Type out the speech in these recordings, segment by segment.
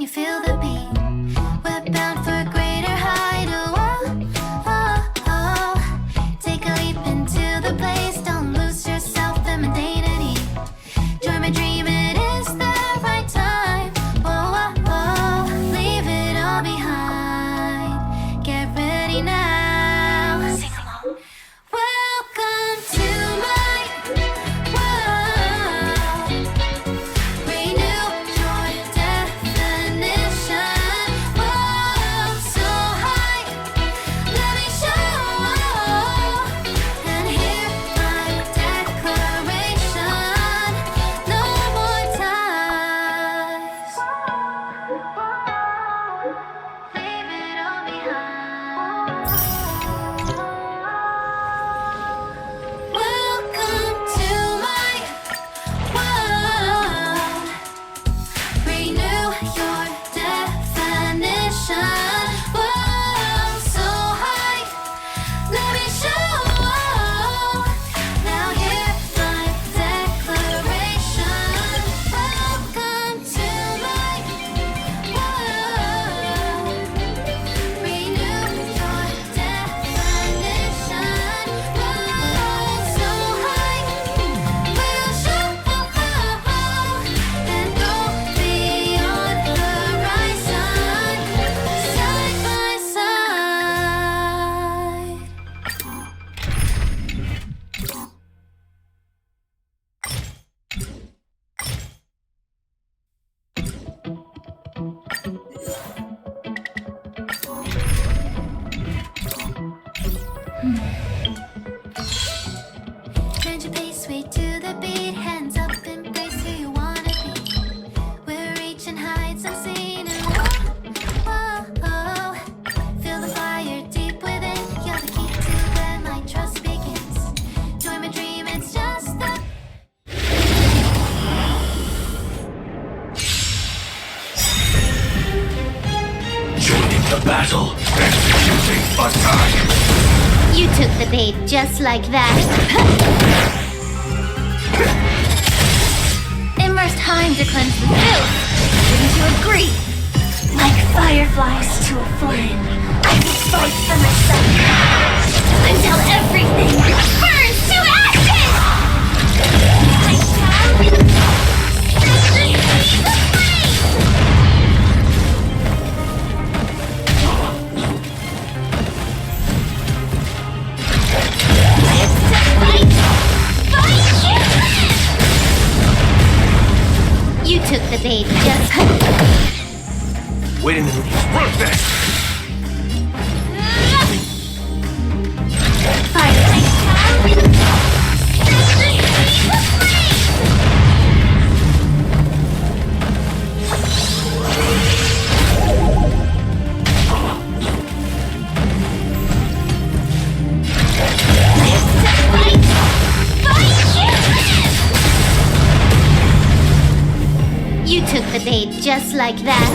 you feel the beat. We're bound for a greater height. Oh, oh, oh. Take a leap into the place. Don't lose your self-femininity. Join my dream, it is the right time. Oh, oh, oh. Leave it all behind. Get ready now. Sing along. Welcome to my world. Renew your definition. Whoa, so high. Let me show. And hear my declaration. No more ties. Leave it all behind. Welcome to my world. Renew your definition. Whoa, so high. Let me show. Now hear my declaration. Welcome to my world. Renew your definition. Whoa, so high. We'll show and go beyond the horizon, side by side. Bend your pace, sway to the beat. Hands up, embrace who you wanna be. We're reaching heights unseen. And whoa, whoa, feel the fire deep within. You're the key to where my trust begins. Join my dream, it's just the Joining the battle, executing attack. You took the bait just like that. Immersed time to cleanse the filth. Wouldn't you agree? Like fireflies to a flame, I will fight for myself until everything burns to ashes. I shall set the heat aflame. You took the bait just Waiting in the run fast. firelight. You took the bait just like that.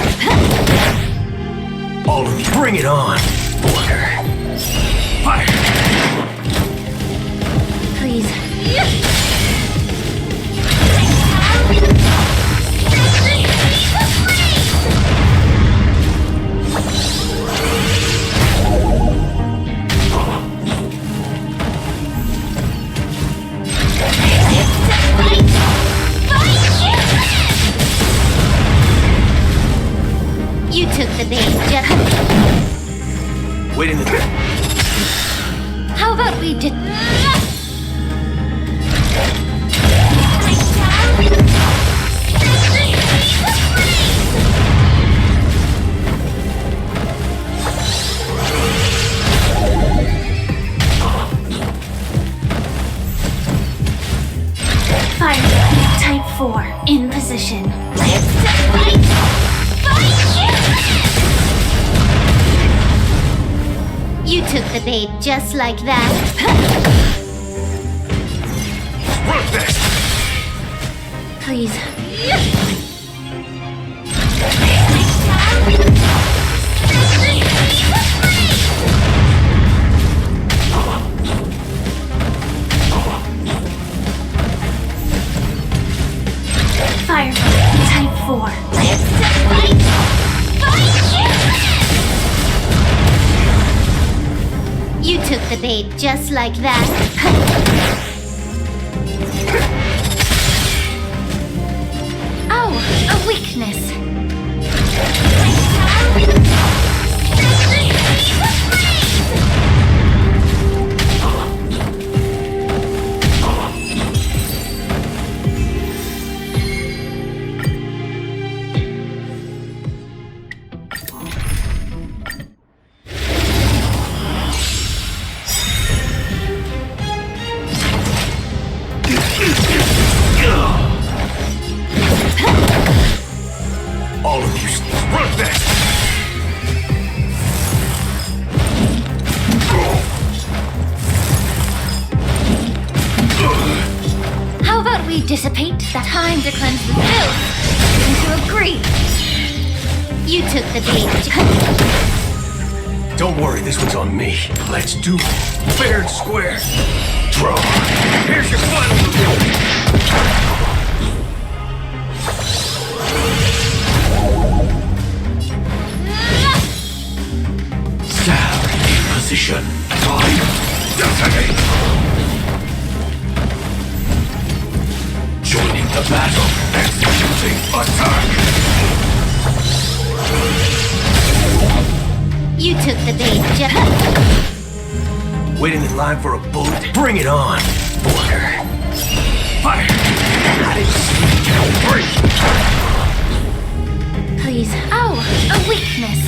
All of you, bring it on. Order. Fire. Please. You took the bait just. Waiting in the How about we did? Firefly type 4 in position. You took the bait just like that. run fast. Please. Firefly type 4. bait just like that. Oh, a weakness. All of you, run back! How about we dissipate that time to cleanse the filth? Don't you agree? You took the bait. Don't worry, this one's on me. Let's do it. Fair and square. Draw. Here's your final review. Stab in position. Time. Detonate. Joining the battle. Executing attack. You took the bait, Waiting in line for a bullet? Bring it on. Water. Fire. Break. Please. Oh, a weakness.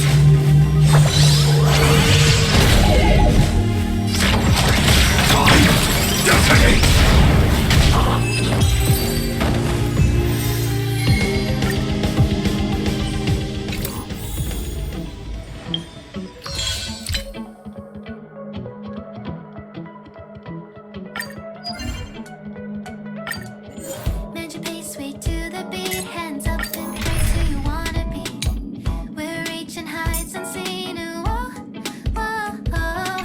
Detonate. Mend your pace, way to the beat. Hands up and face who you wanna be. We're reaching heights unseen. Whoa, whoa, whoa.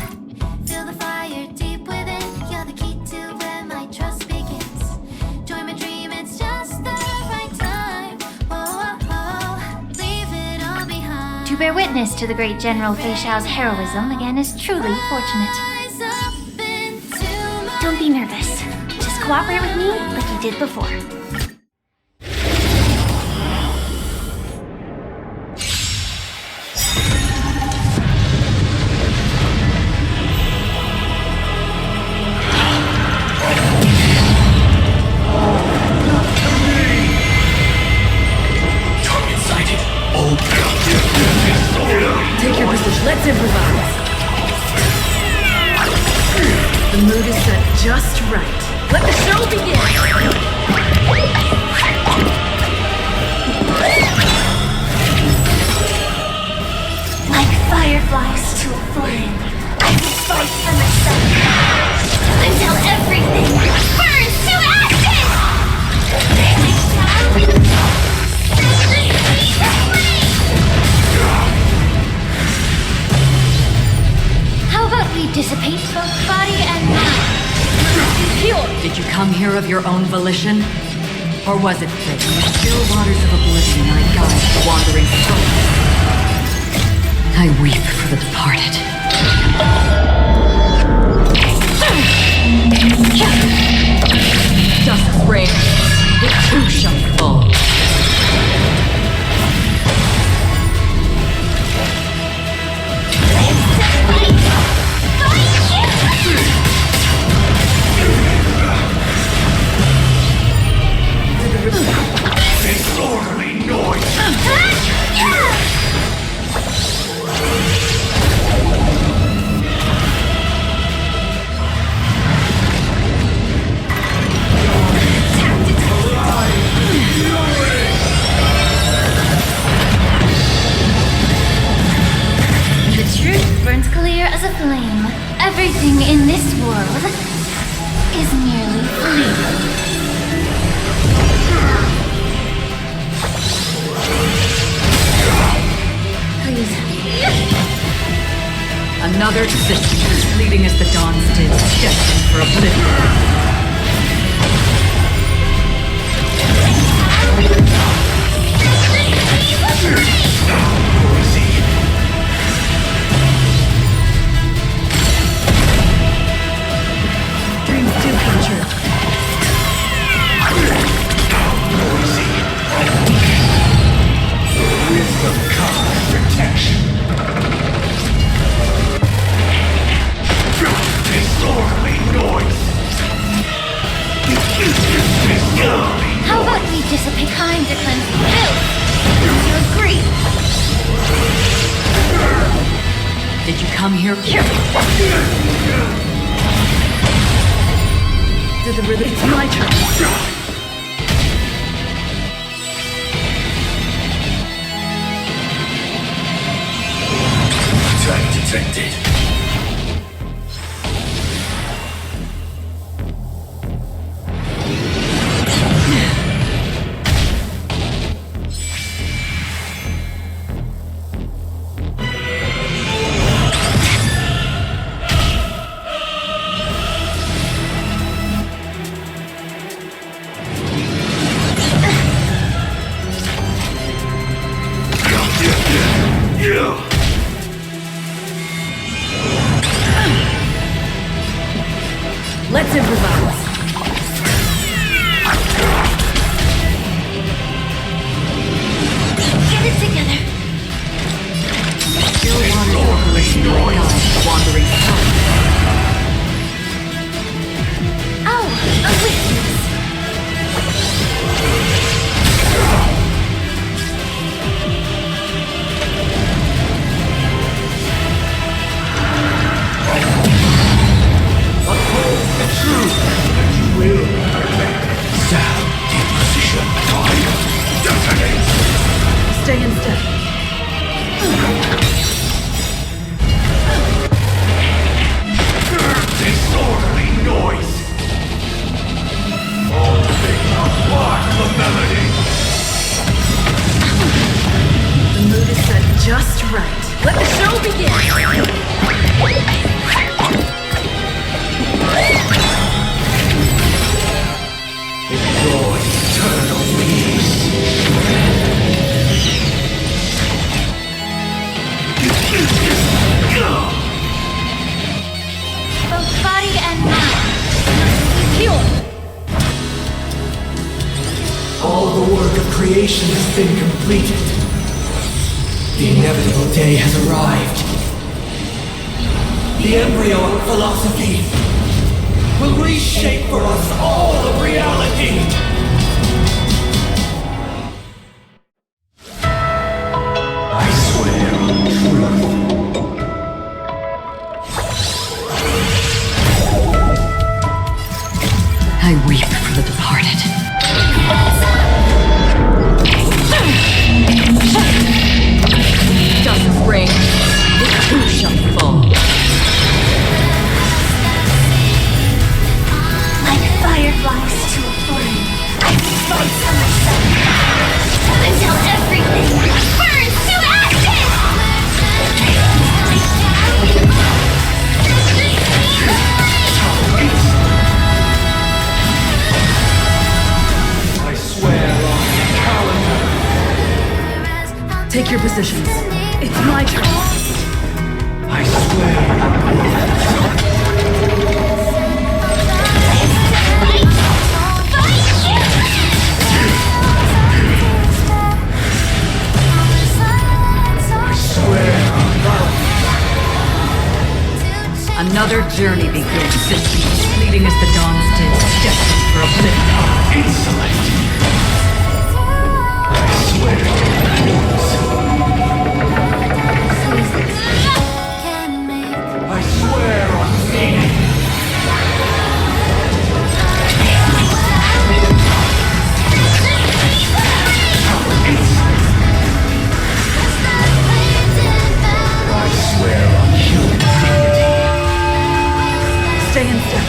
Feel the fire deep within. You're the key to where my trust begins. Join my dream, it's just the right time. Whoa, whoa, whoa. Leave it all behind. To bear witness to the great General Fei Xiao's heroism again is truly fortunate. Rise up into my- Don't be nervous. Just cooperate with me like you did before. Target sighted. Oh, Take your position. Let's improvise. The mood is set just right. Let the show begin. Like fireflies to a flame, I will fight for myself until everything burns to ashes! How about we dissipate both body and mind? Did you come here of your own volition? Or was it fate? In the still waters of oblivion I guide the wandering souls. I weep for the departed. Dust reigns, it too shall fall. disorderly noise. The truth burns clear as a flame. Everything in this world is merely fleeting. Please. Another existence as fleeting as the dawn's did, destined for oblivion. come here? Did the rhythm? It's my turn. Attack detected. Let's improvise. Get it together. Still waters of obliteration like guides wandering south. Oh, a weakness. Sound, deposition, fire, detonate! Stay in step. Disorderly noise! All things block the melody! The mood is set just right. Let the show begin. Enjoy eternal peace! Both body and mind. Pure. All the work of creation has been completed. The inevitable day has arrived. The embryo of philosophy will reshape for us all of reality. I swear on truth. I weep for the departed. Doesn't ring, it too shall fall. Like fireflies to a flame. I sponsor myself until everything burns to ashes! I swear on calendar. Take your positions. It's my turn. I swear. Another journey begins, fleeting as the dawn's day, destined for oblivion. Insolent! I swear to I swear on meaning. I swear on human dignity. Stay in step.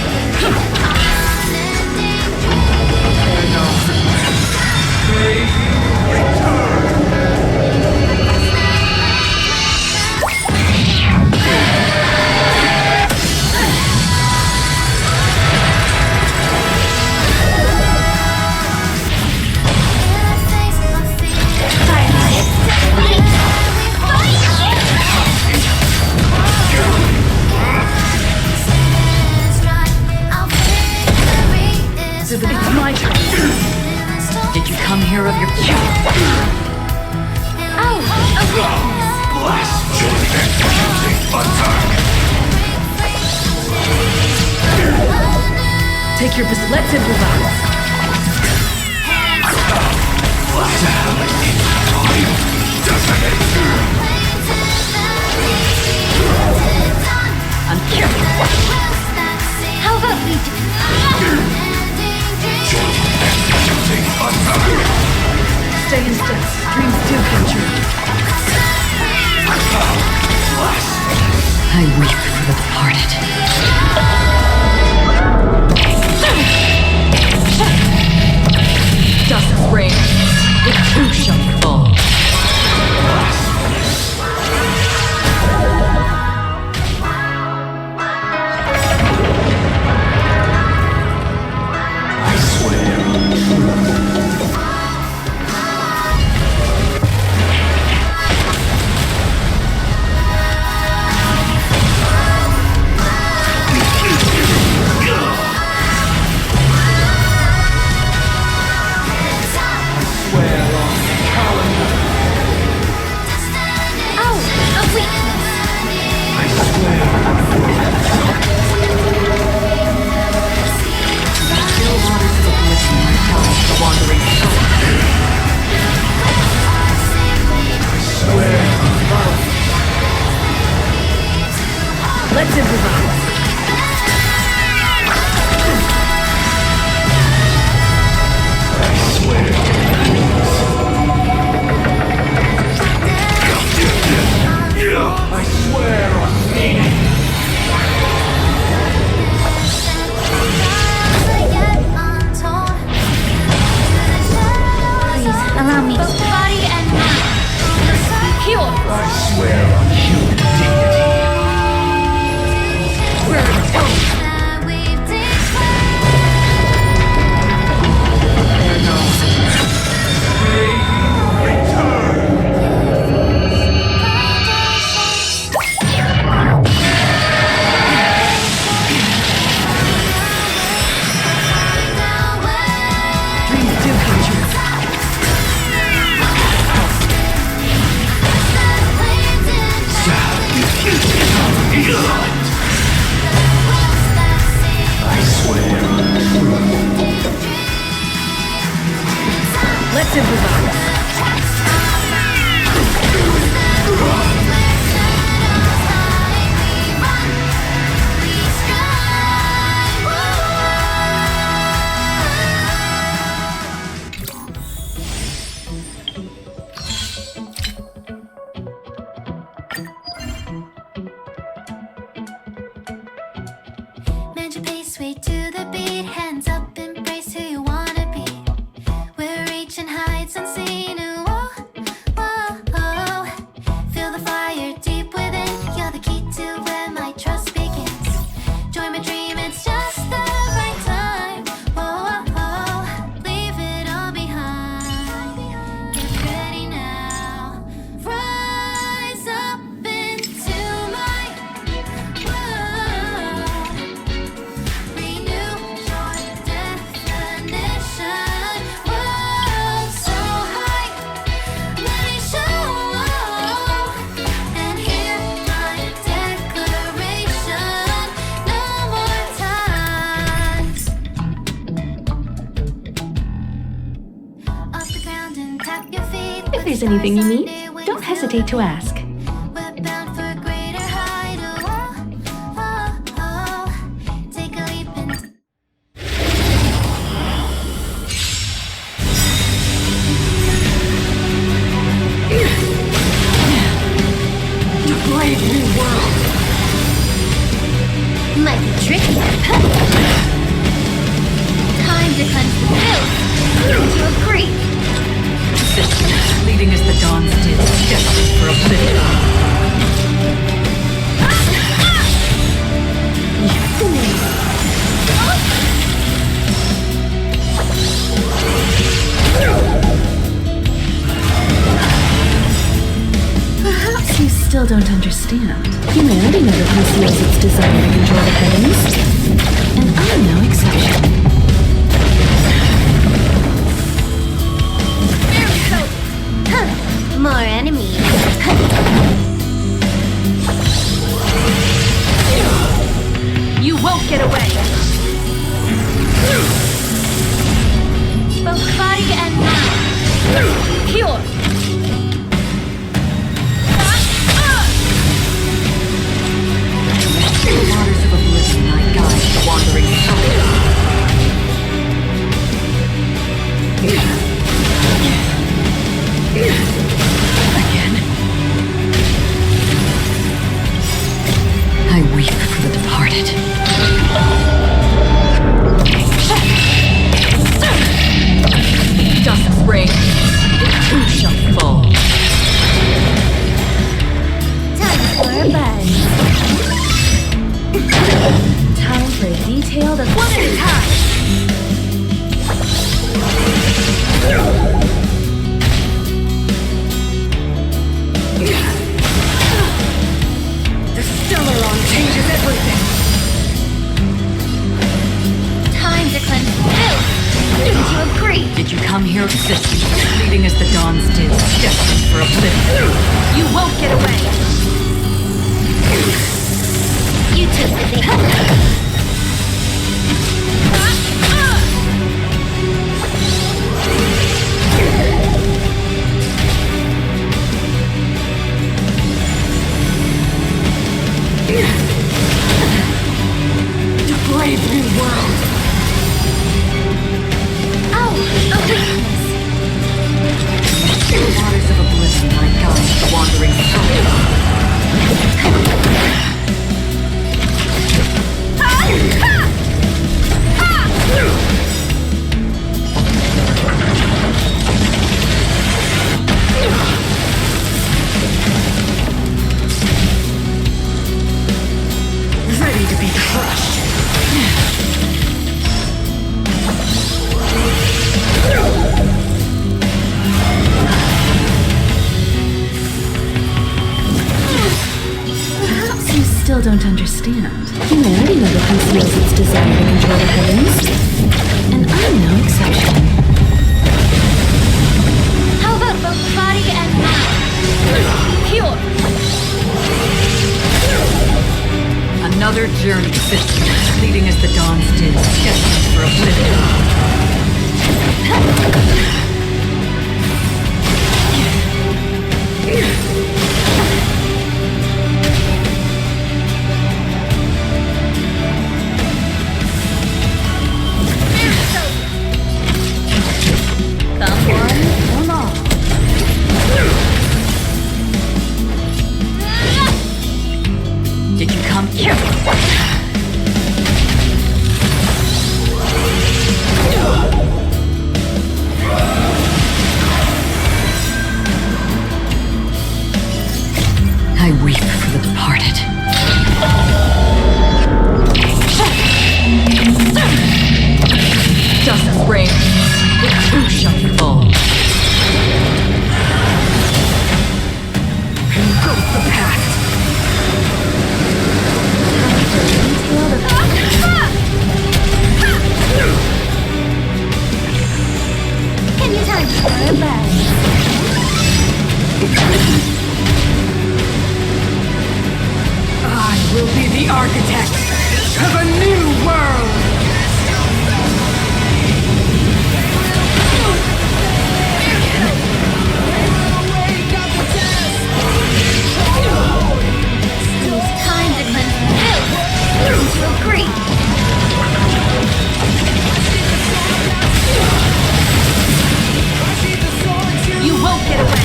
It's my turn. Did you come here of your Oh, a weakness. Blast your executing attack! Take your position. Let's improvise. Sound in fire, detonate! Satan's death. Dreams do come true. I weep for the departed. Dust reign, the two shall fall. I swear. Let's improvise. I swear on meaning. Please, allow me. Both body and mind. Heal. I swear on human dignity. That we've declared. Dreams do come true. I swear. Let's improvise. Mend your pace, way to the beat. Hands up, embrace who you wanna be. We're reaching heights unseen. Whoa, whoa, whoa. Feel the fire deep within. You're the key to where my trust begins. Join my dream, it's just the right time. Whoa, whoa, whoa. Leave it all behind. Get ready now. Rise up into my world. Renew your definition. World so high, let me show. And hear my declaration. No more times. Off the ground and tap your feet. If there's anything you need, don't hesitate to ask. We're bound for a greater height. Oh, oh, oh. Take a leap into Brave new world. might be tricky. Time to cleanse the filth into a creek. Leading as the dawns did, destined for oblivion. Perhaps you still don't understand. Humanity never conceals its desire to control the heavens. And I'm no exception. More enemies. You won't get away. Both body and mind. Heal. The waters of oblivion I guide the wandering soul. inner city, fleeting as the dawn's did, destined for oblivion. You won't get away! You took the big To brave new world! Oh, a weakness. The waters of oblivion might guide the wandering soul. Ready to be crushed! Perhaps you still don't understand. Humanity never conceals its desire to control the heavens. And I'm no exception. How about both body and mind? Pure. Another journey system, fleeting as the dawn's did, destined for oblivion. Come one, come all. Did you come here? I weep for the departed. Dust rain, the two shall fall. Engulf the past! Can you time for a bed? I will be the architect of a new world! It's time to cleanse the filth into a green. You won't get away!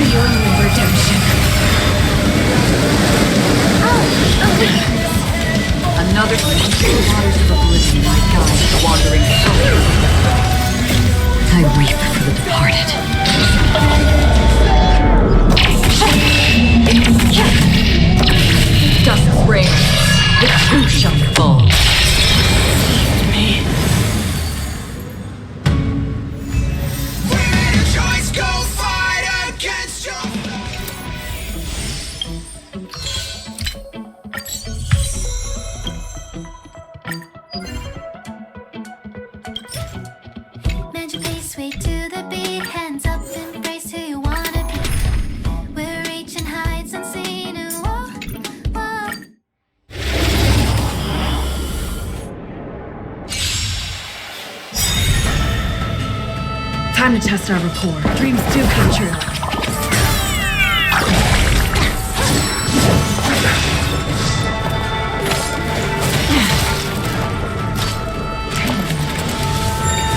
The only redemption. Another the waters of oblivion might guide the wandering soul. I weep for the departed. Dust rain, the two shall fall. Magically sway to the beat, hands up, embrace who you wanna be. We're reaching heights unseen. Whoa, whoa. Time to test our rapport. Dreams do come true.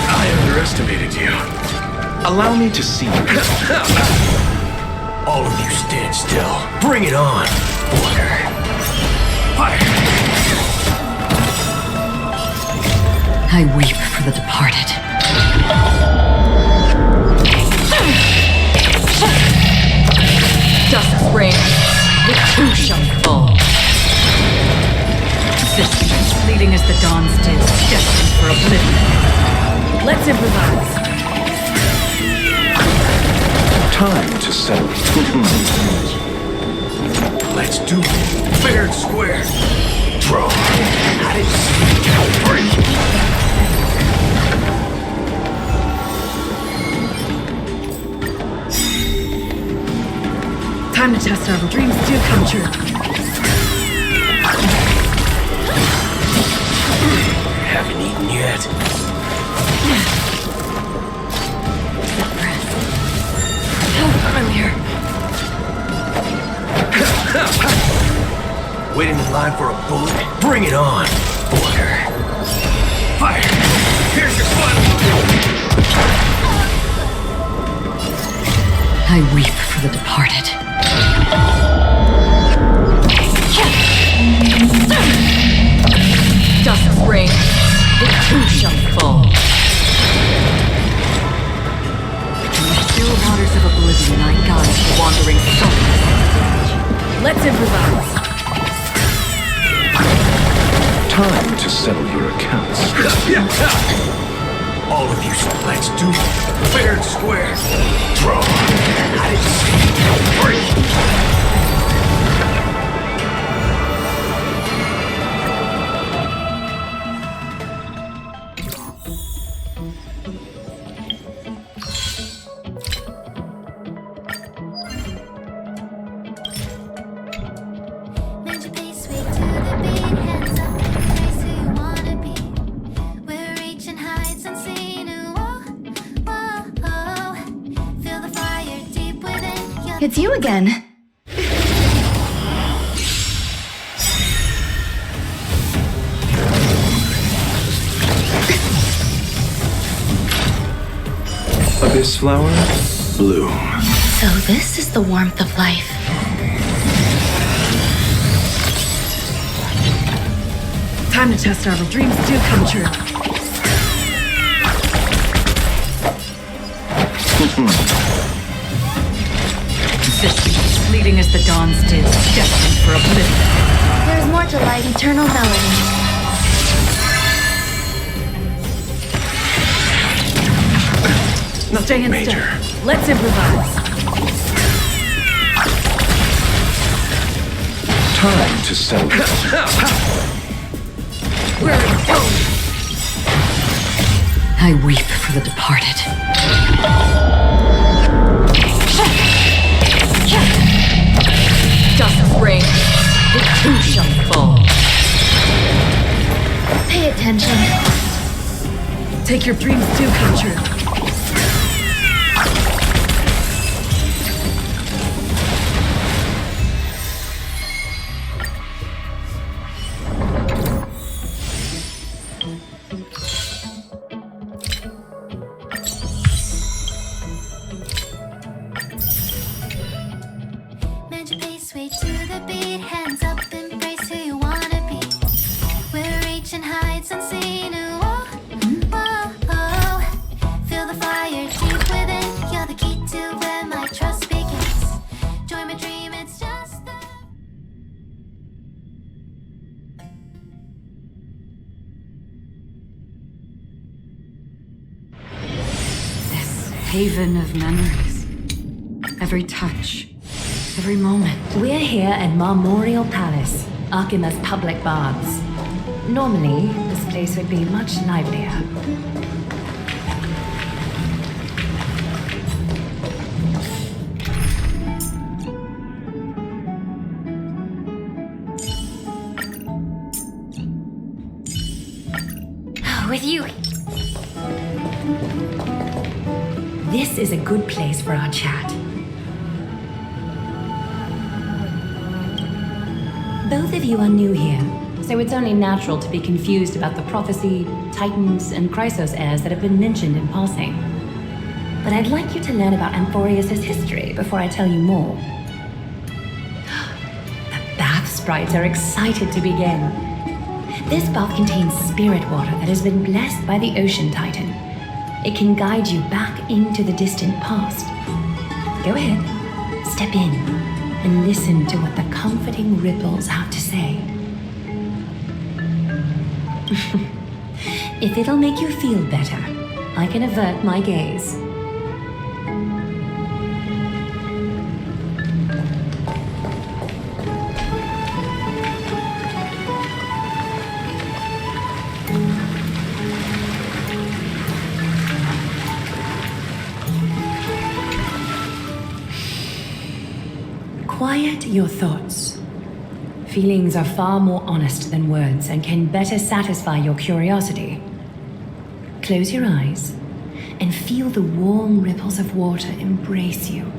I underestimated you. Allow me to see you. All of you stand still. Bring it on. Water. Fire. I weep for the departed. Dust rain, the two shall fall. Persistent, fleeting as the dawn's dew, destined for oblivion. Let's improvise. Time to settle. Let's do it. Fair and square. Draw. I didn't see you. Break. Time to test our dreams do come true. Haven't eaten yet. Deep breath. I'm here. Waiting in line for a bullet? Bring it on. Water. Fire. Here's your final. I weep for the departed. Dust ring, it too shall fall. In the still waters of oblivion, I guide the wandering souls. Let's improvise. Time to settle your accounts. All of you, let's do it. Fair and square. Draw. I didn't see you. Break. Made your pace way to the beat, hands up, face who you wanna be. We're reaching heights unseen. Whoa, whoa, whoa. Feel the fire deep within. You're It's you again. Abyss flower, bloom. So this is the warmth of life. Time to test our dreams do come true. Persistent, fleeting as the dawn's dew, destined for oblivion. There's more to light, eternal melody. Stay in Major. step. Let's improvise. Time to settle. Where are you going? I weep for the departed. Dust ring, it too shall fall. Pay attention. Take your dreams do come true. Made your pace way to the beat, hands up, embrace who you wanna be. We're reaching heights unseen. Whoa, whoa, whoa. Feel the fire deep within. You're the key to where my trust begins. Join my dream, it's just the. This haven of memories. Every touch, every moment. We're here at Marmorial Palace, Archima's public baths. Normally, this place would be much livelier. With you. This is a good place for our chat. Both of you are new here, so it's only natural to be confused about the prophecy, titans, and Chrysos heirs that have been mentioned in passing. But I'd like you to learn about Amphorius' history before I tell you more. The bath sprites are excited to begin. This bath contains spirit water that has been blessed by the ocean titan. It can guide you back into the distant past. Go ahead, step in, and listen to what the comforting ripples have to say. If it'll make you feel better, I can avert my gaze. Quiet your thoughts. Feelings are far more honest than words and can better satisfy your curiosity. Close your eyes and feel the warm ripples of water embrace you.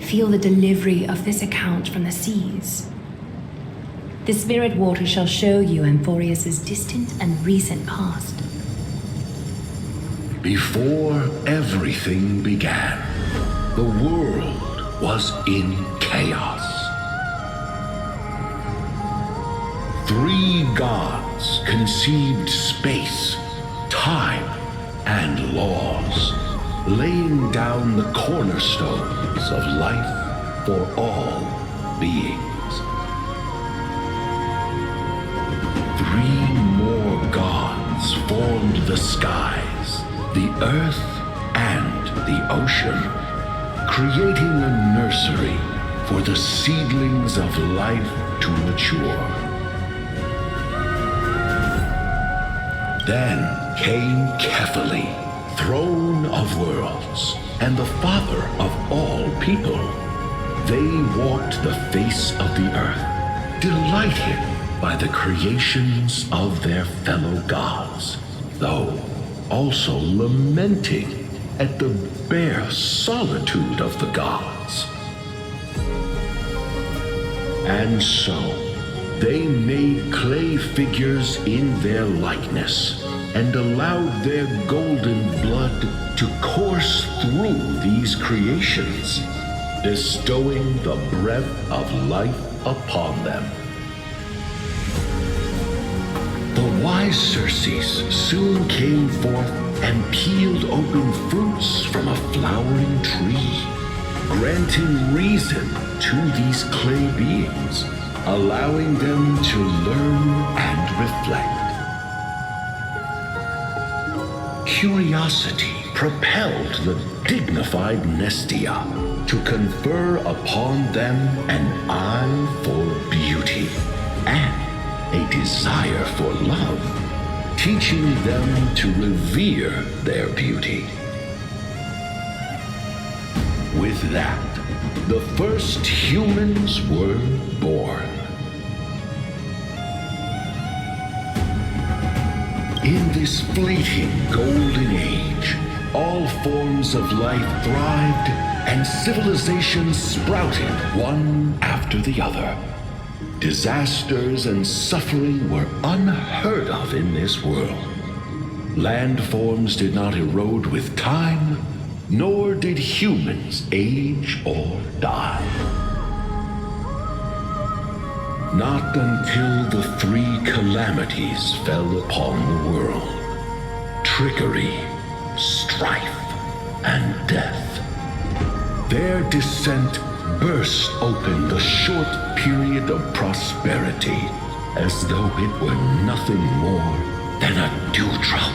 Feel the delivery of this account from the seas. The spirit water shall show you Amphorius's distant and recent past. Before everything began, the world was in chaos. 3 gods conceived space, time, and laws, laying down the cornerstones of life for all beings. 3 more gods formed the skies, the earth, and the ocean, creating a nursery for the seedlings of life to mature. Then came Kephaly, throne of worlds, and the father of all people. They walked the face of the earth, delighted by the creations of their fellow gods, though also lamenting at the bare solitude of the gods. And so, they made clay figures in their likeness and allowed their golden blood to course through these creations, bestowing the breath of life upon them. The wise Circes soon came forth and peeled open fruits from a flowering tree, granting reason to these clay beings, allowing them to learn and reflect. Curiosity propelled the dignified Nestia to confer upon them an eye for beauty and a desire for love, teaching them to revere their beauty. With that, the first humans were born. In this fleeting golden age, all forms of life thrived and civilizations sprouted one after the other. Disasters and suffering were unheard of in this world. Landforms did not erode with time, nor did humans age or die. Not until the 3 calamities fell upon the world: trickery, strife, and death. Their descent burst open the short period of prosperity, as though it were nothing more than a dewdrop.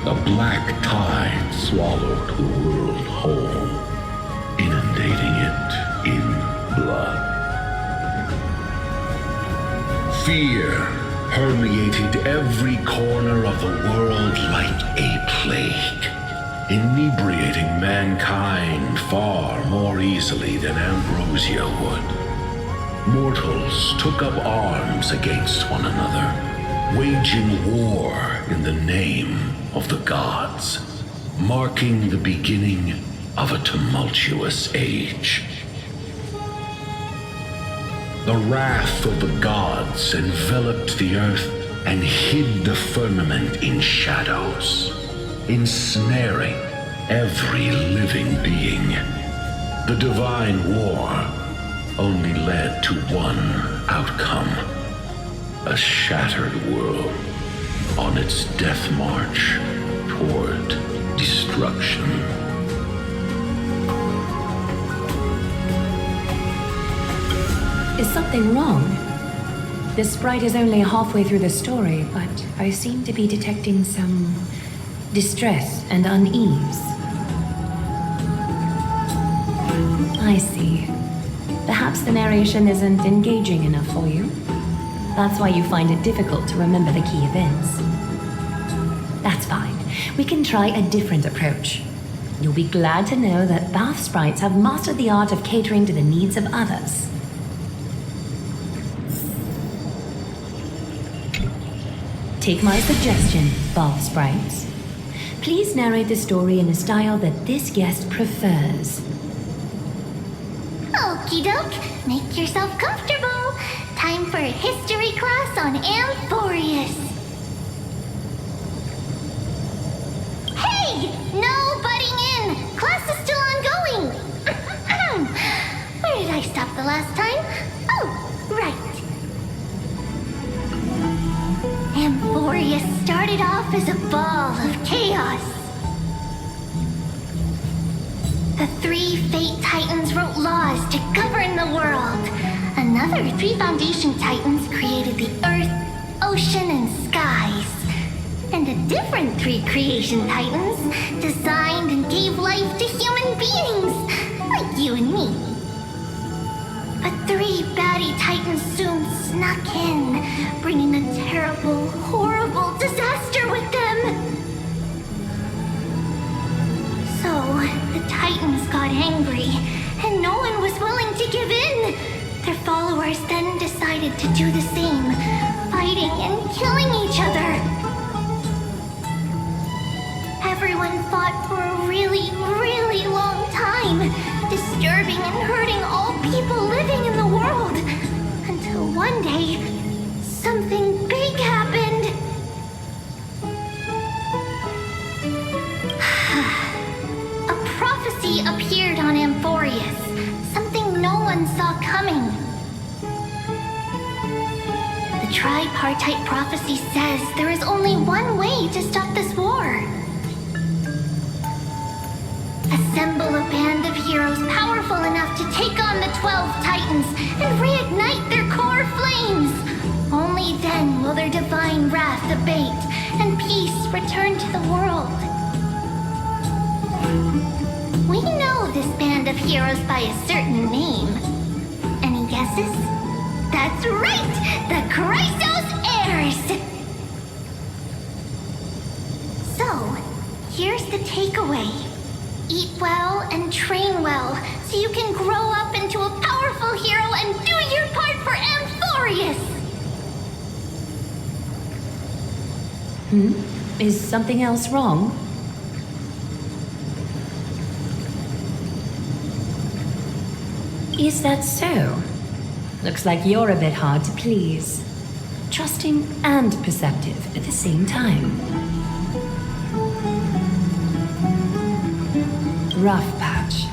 The black tide swallowed the world whole, inundating it in blood. Fear permeated every corner of the world like a plague, inebriating mankind far more easily than ambrosia would. Mortals took up arms against one another, waging war in the name of the gods, marking the beginning of a tumultuous age. The wrath of the gods enveloped the earth and hid the firmament in shadows, ensnaring every living being. The divine war only led to one outcome: a shattered world on its death march toward destruction. Is something wrong? This sprite is only halfway through the story, but I seem to be detecting some distress and unease. I see. Perhaps the narration isn't engaging enough for you. That's why you find it difficult to remember the key events. That's fine. We can try a different approach. You'll be glad to know that bath sprites have mastered the art of catering to the needs of others. Take my suggestion, bath sprites. Please narrate the story in a style that this guest prefers. Okie doke, make yourself comfortable. Time for a history class on Amphorius. Hey! No butting in! Class is still ongoing! Where did I stop the last time? Oh, right. Amphorius started off as a ball of chaos. The 3 Fate Titans wrote laws to govern the world. Another 3 Foundation Titans created the Earth, Ocean, and Skies. And a different 3 Creation Titans designed and gave life to human beings, like you and me. But 3 baddie Titans soon snuck in, bringing a terrible, horrible disaster with them. So, the Titans got angry, and no one was willing to give in. Their followers then decided to do the same, fighting and killing each other. Everyone fought for a really, really long time, disturbing and hurting all people living in the world. Until one day, something big happened. A prophecy appeared on Amphorius, something no one saw coming. The tripartite prophecy says there is only one way to stop this war. Assemble a band of heroes powerful enough to take on the 12 Titans and reignite their core flames. Only then will their divine wrath abate and peace return to the world. We know this band of heroes by a certain name. Any guesses? That's right! The Chrysos Heirs! So, here's the takeaway. Eat well and train well, so you can grow up into a powerful hero and do your part for Amphorius! Is something else wrong? Is that so? Looks like you're a bit hard to please. Trusting and perceptive at the same time. Rough patch.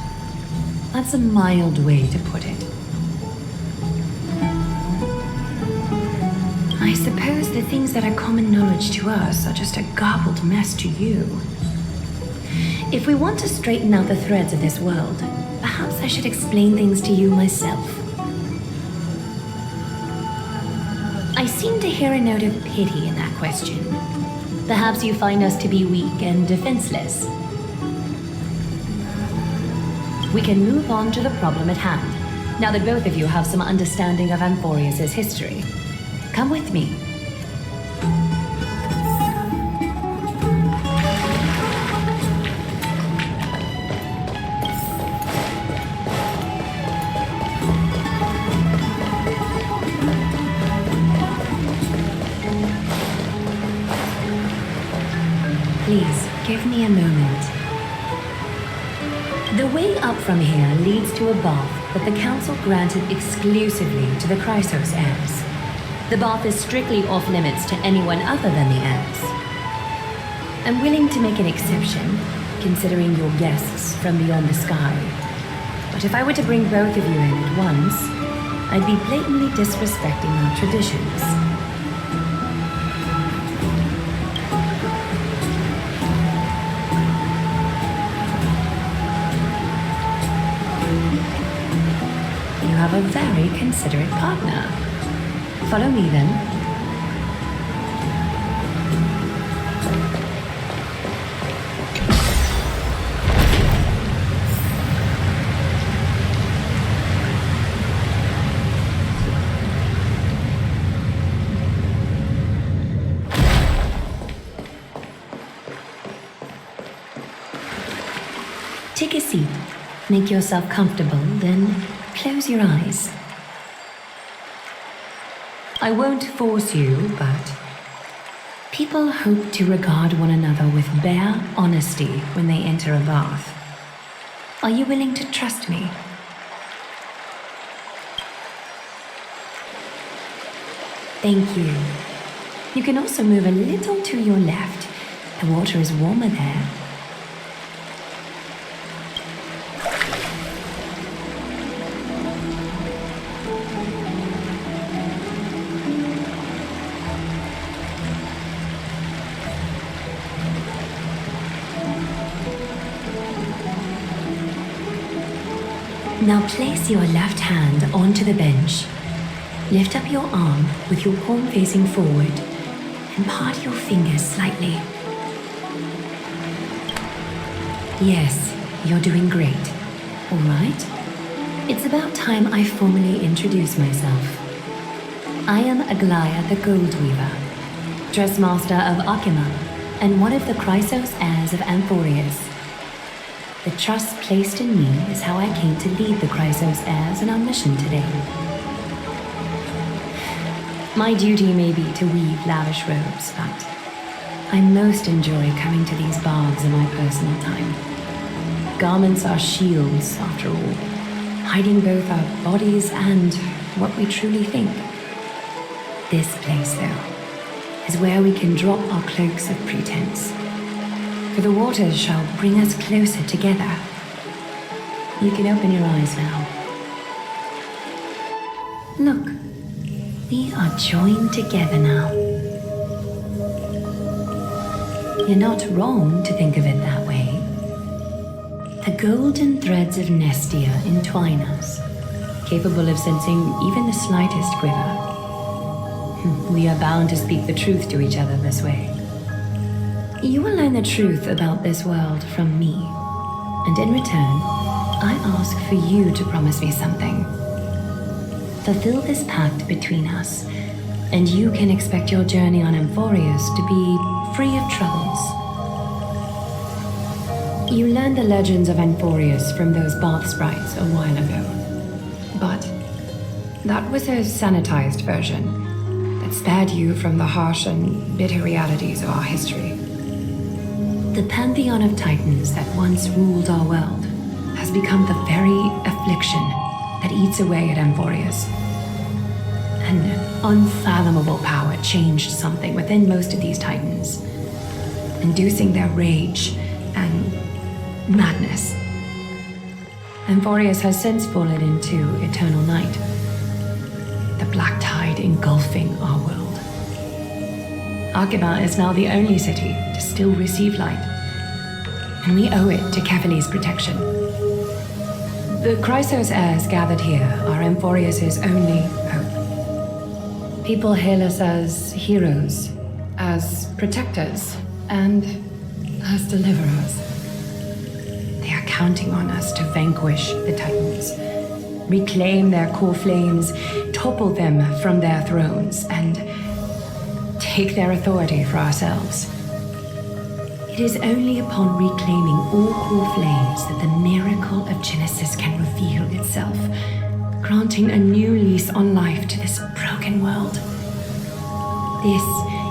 That's a mild way to put it. I suppose the things that are common knowledge to us are just a garbled mess to you. If we want to straighten out the threads of this world, perhaps I should explain things to you myself. I seem to hear a note of pity in that question. Perhaps you find us to be weak and defenseless. We can move on to the problem at hand, now that both of you have some understanding of Amphorius' history. Come with me. Please, give me a moment. The way up from here leads to a bath that the Council granted exclusively to the Chrysos Heirs. The bath is strictly off-limits to anyone other than the heirs. I'm willing to make an exception, considering your guests from beyond the sky. But if I were to bring both of you in at once, I'd be blatantly disrespecting our traditions. You have a very considerate partner. Follow me then. Take a seat. Make yourself comfortable, then close your eyes. I won't force you, but people hope to regard one another with bare honesty when they enter a bath. Are you willing to trust me? Thank you. You can also move a little to your left. The water is warmer there. Now place your left hand onto the bench. Lift up your arm with your palm facing forward and part your fingers slightly. Yes, you're doing great. All right. It's about time I formally introduce myself. I am Aglaya the Gold Weaver, dressmaster of Akima and one of the Chrysos heirs of Amphorius. The trust placed in me is how I came to lead the Chrysos heirs in our mission today. My duty may be to weave lavish robes, but I most enjoy coming to these baths in my personal time. Garments are shields, after all, hiding both our bodies and what we truly think. This place, though, is where we can drop our cloaks of pretense. For the waters shall bring us closer together. You can open your eyes now. Look, we are joined together now. You're not wrong to think of it that way. The golden threads of Nestia entwine us, capable of sensing even the slightest quiver. We are bound to speak the truth to each other this way. You will learn the truth about this world from me, and in return, I ask for you to promise me something. Fulfill this pact between us, and you can expect your journey on Amphorius to be free of troubles. You learned the legends of Amphorius from those bath sprites a while ago, but that was a sanitized version that spared you from the harsh and bitter realities of our history. The pantheon of titans that once ruled our world has become the very affliction that eats away at Amphorius. An unfathomable power changed something within most of these titans, inducing their rage and madness. Amphorius has since fallen into eternal night, the black tide engulfing our world. Akima is now the only city to still receive light, and we owe it to Kevali's protection. The Chrysos heirs gathered here are Amphorius' only hope. People hail us as heroes, as protectors, and as deliverers. They are counting on us to vanquish the Titans, reclaim their core flames, topple them from their thrones, and take their authority for ourselves. It is only upon reclaiming all core flames that the miracle of Genesis can reveal itself, granting a new lease on life to this broken world. This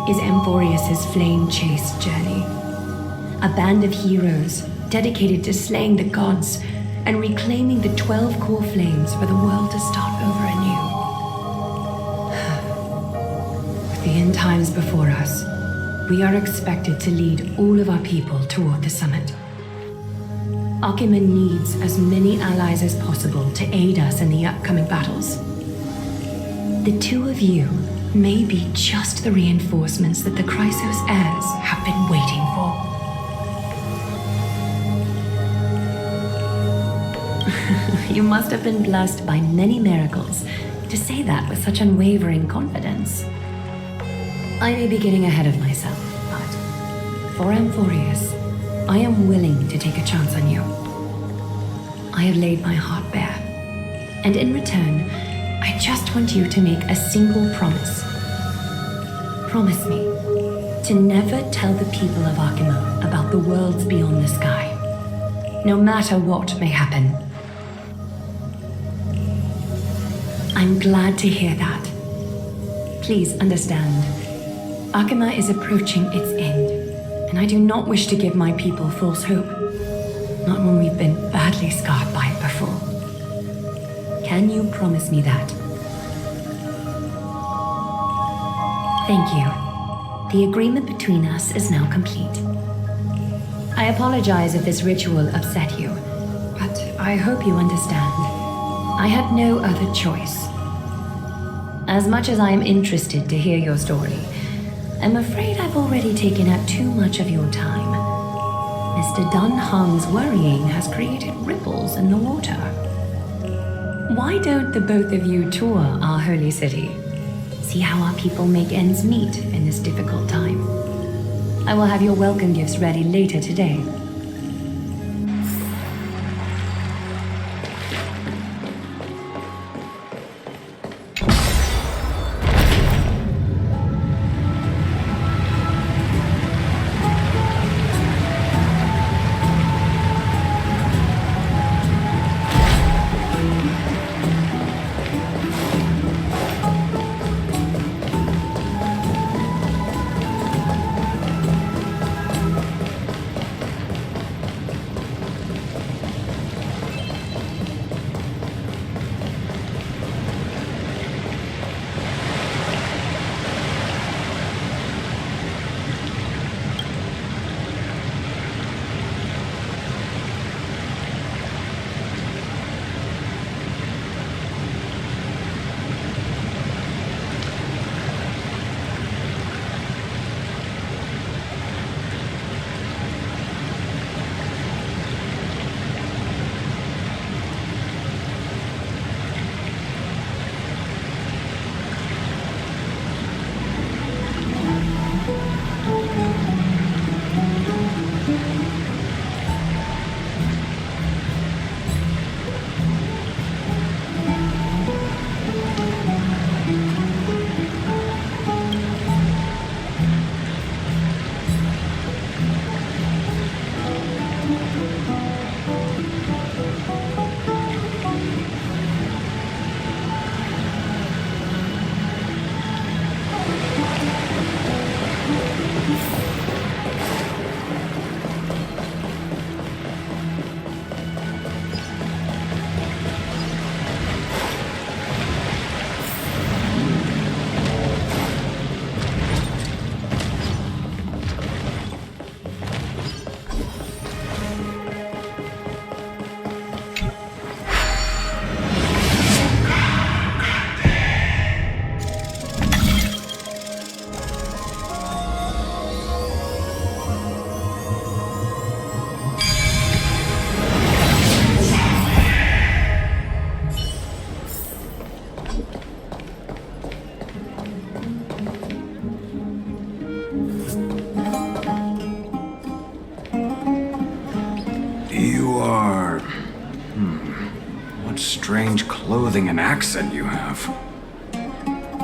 is Amphorius' flame chase journey. A band of heroes dedicated to slaying the gods and reclaiming the 12 core flames for the world to start over anew. With the end times before us, we are expected to lead all of our people toward the summit. Akima needs as many allies as possible to aid us in the upcoming battles. The two of you may be just the reinforcements that the Chrysos heirs have been waiting for. You must have been blessed by many miracles to say that with such unwavering confidence. I may be getting ahead of myself, but for Amphorius, I am willing to take a chance on you. I have laid my heart bare, and in return, I just want you to make a single promise. Promise me to never tell the people of Arkema about the worlds beyond the sky, no matter what may happen. I'm glad to hear that. Please understand, Arkema is approaching its end, and I do not wish to give my people false hope, not when we've been badly scarred by it before. Can you promise me that? Thank you. The agreement between us is now complete. I apologize if this ritual upset you, but I hope you understand. I had no other choice. As much as I am interested to hear your story, I'm afraid I've already taken up too much of your time. Mr. Dunham's worrying has created ripples in the water. Why don't the both of you tour our holy city? See how our people make ends meet in this difficult time. I will have your welcome gifts ready later today. Strange clothing and accent you have.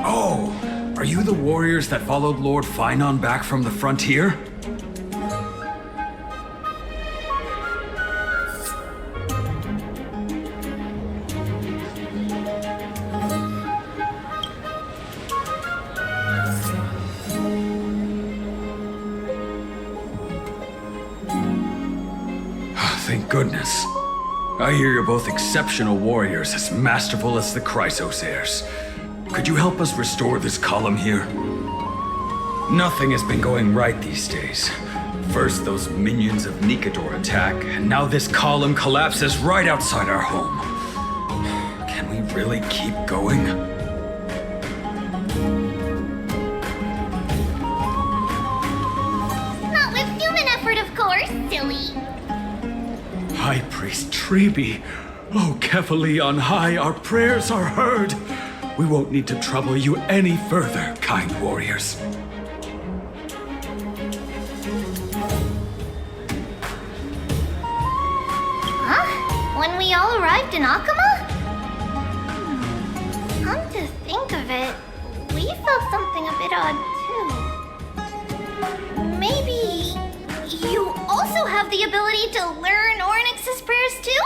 Oh, are you the warriors that followed Lord Finon back from the frontier? Thank goodness. I hear you're both exceptional warriors, as masterful as the Chrysosairs. Could you help us restore this column here? Nothing has been going right these days. First those minions of Nikador attack, and now this column collapses right outside our home. Can we really keep going? Not with human effort, of course, silly. High Priest Treeby, oh, Kefali on high, our prayers are heard. We won't need to trouble you any further, kind warriors. Huh? When we all arrived in Akama? Come to think of it, we felt something a bit odd too. Maybe you also have the ability to learn Ornyx's prayers too?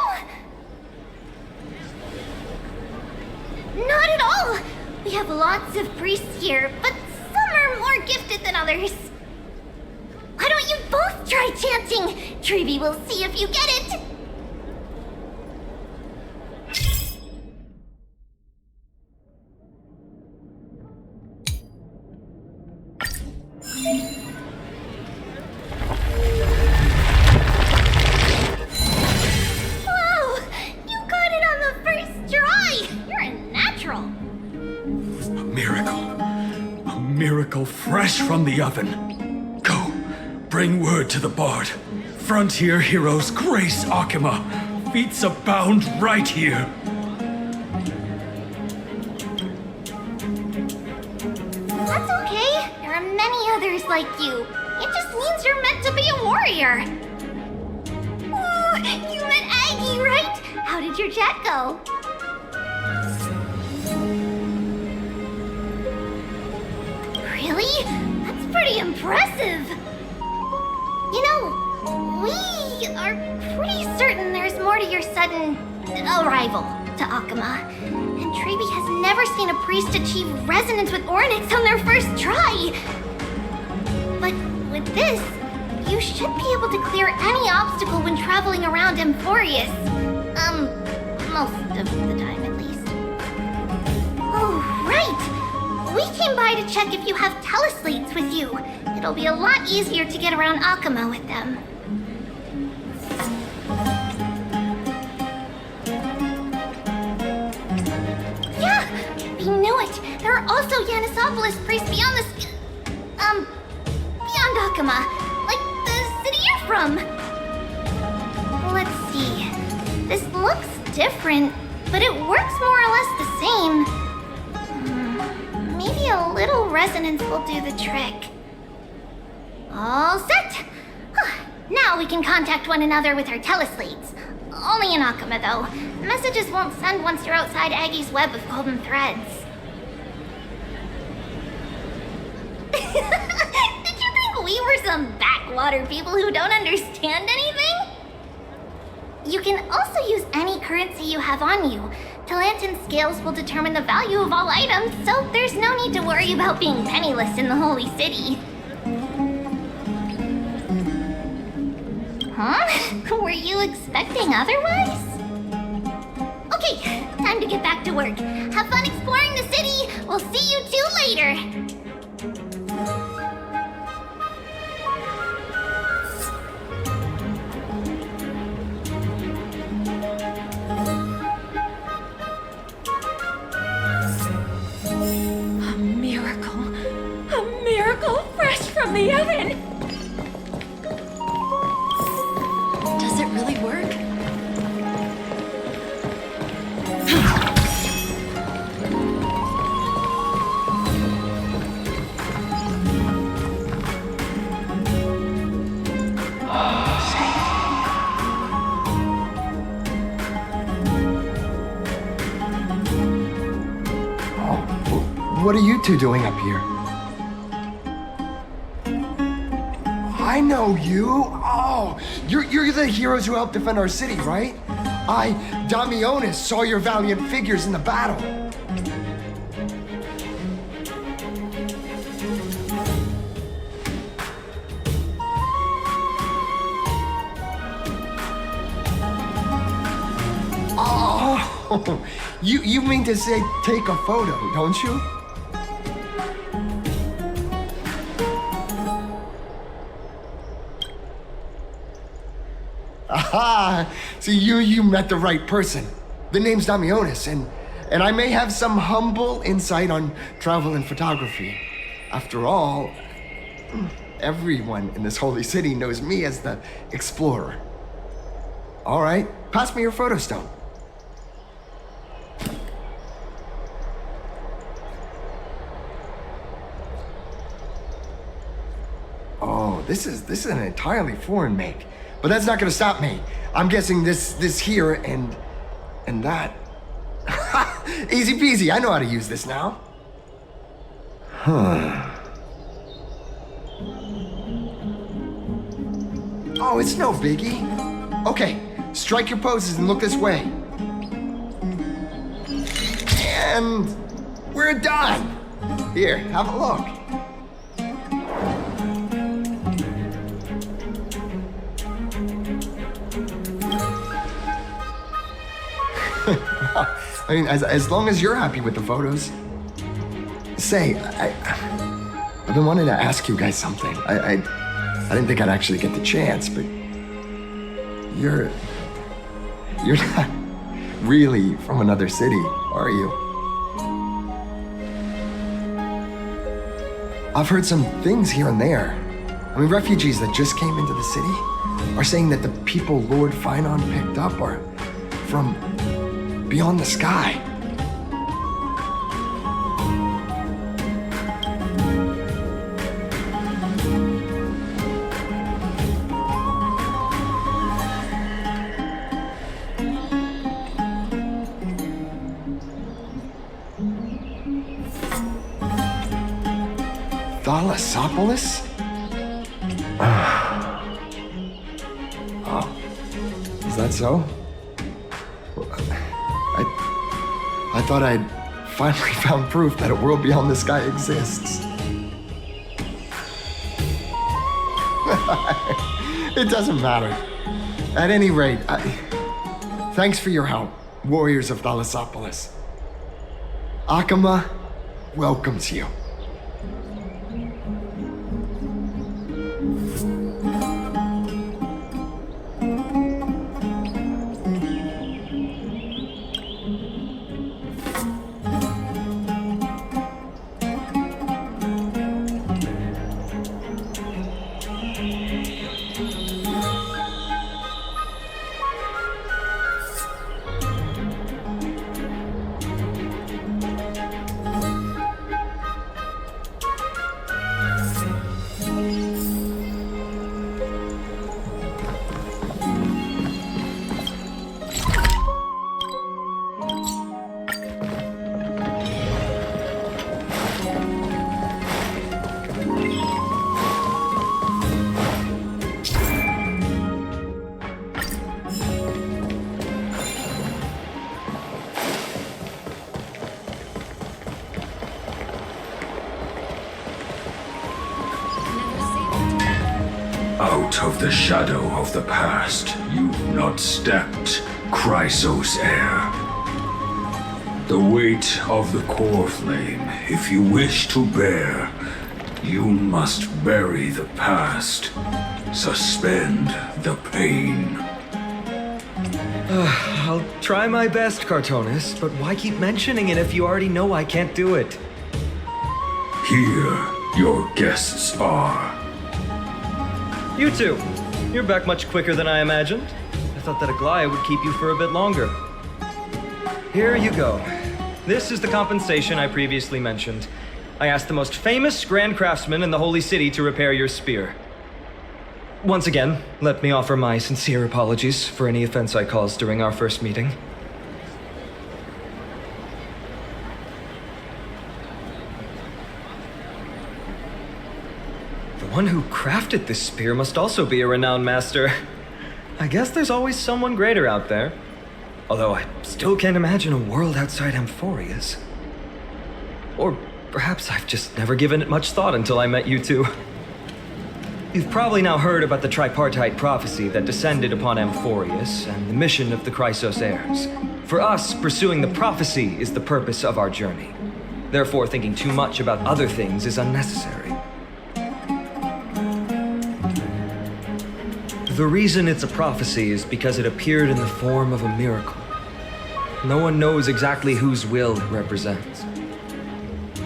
Not at all! We have lots of priests here, but some are more gifted than others. Why don't you both try chanting? Treevee will see if you get it! Wow! You got it on the first try! You're a natural! A miracle. A miracle fresh from the oven. Go, bring word to the bard. Frontier heroes grace Akama. Feats abound right here. That's okay. There are many others like you. It just means you're meant to be a warrior. Ooh, you met Aggie, right? How did your chat go? Really? That's pretty impressive. You know, we are pretty certain there's more to your sudden arrival to Akama. And Treevee has never seen a priest achieve resonance with Ornyx on their first try. But with this, you should be able to clear any obstacle when traveling around Emporius. Most of the time at least. Oh, right! We came by to check if you have teleslates with you. It'll be a lot easier to get around Akama with them. Yeah, we knew it. There are also Yanisopolis priests beyond the beyond Akama, like the city you're from. Let's see. This looks different, but it works more or less the same. Maybe a little resonance will do the trick. All set! Now we can contact one another with our teleslates. Only in Akama, though. Messages won't send once you're outside Aggie's web of golden threads. Did you think we were some backwater people who don't understand anything? You can also use any currency you have on you. Talantan scales will determine the value of all items, so there's no need to worry about being penniless in the Holy City. Huh? Were you expecting otherwise? Okay, time to get back to work. Have fun exploring the city! We'll see you two later! A miracle fresh from the oven! Does it really work? What are you two doing up here? I know you. Oh, you're the heroes who helped defend our city, right? Damionis, saw your valiant figures in the battle. Oh, you mean to say take a photo, don't you? Aha! So you met the right person. The name's Damionis, and I may have some humble insight on travel and photography. After all, everyone in this holy city knows me as the explorer. All right, pass me your photo stone. this is an entirely foreign make. But that's not gonna stop me. I'm guessing this here and that. Easy peasy, I know how to use this now. Oh, it's no biggie. Okay, strike your poses and look this way. And we're done. Here, have a look. I mean, as long as you're happy with the photos. Say, I've been wanting to ask you guys something. I didn't think I'd actually get the chance, but you're not really from another city, are you? I've heard some things here and there. I mean, refugees that just came into the city are saying that the people Lord Finon picked up are from beyond the sky. Thalassopolis? Oh, is that so? I thought I'd finally found proof that a world beyond the sky exists. It doesn't matter. At any rate, thanks for your help, warriors of Thalassopolis. Akama welcomes you. Out of the shadow of the past, you've not stepped, Chrysos heir. The weight of the core flame, if you wish to bear, you must bury the past, suspend the pain. I'll try my best, Cartonis, but why keep mentioning it if you already know I can't do it? Here, your guests are. You two. You're back much quicker than I imagined. I thought that Aglaya would keep you for a bit longer. Here you go. This is the compensation I previously mentioned. I asked the most famous grand craftsman in the Holy City to repair your spear. Once again, let me offer my sincere apologies for any offense I caused during our first meeting. The one who crafted this spear must also be a renowned master. I guess there's always someone greater out there. Although I still can't imagine a world outside Amphoria's. Or perhaps I've just never given it much thought until I met you two. You've probably now heard about the tripartite prophecy that descended upon Amphorius and the mission of the Chrysos heirs. For us, pursuing the prophecy is the purpose of our journey. Therefore, thinking too much about other things is unnecessary. The reason it's a prophecy is because it appeared in the form of a miracle. No one knows exactly whose will it represents.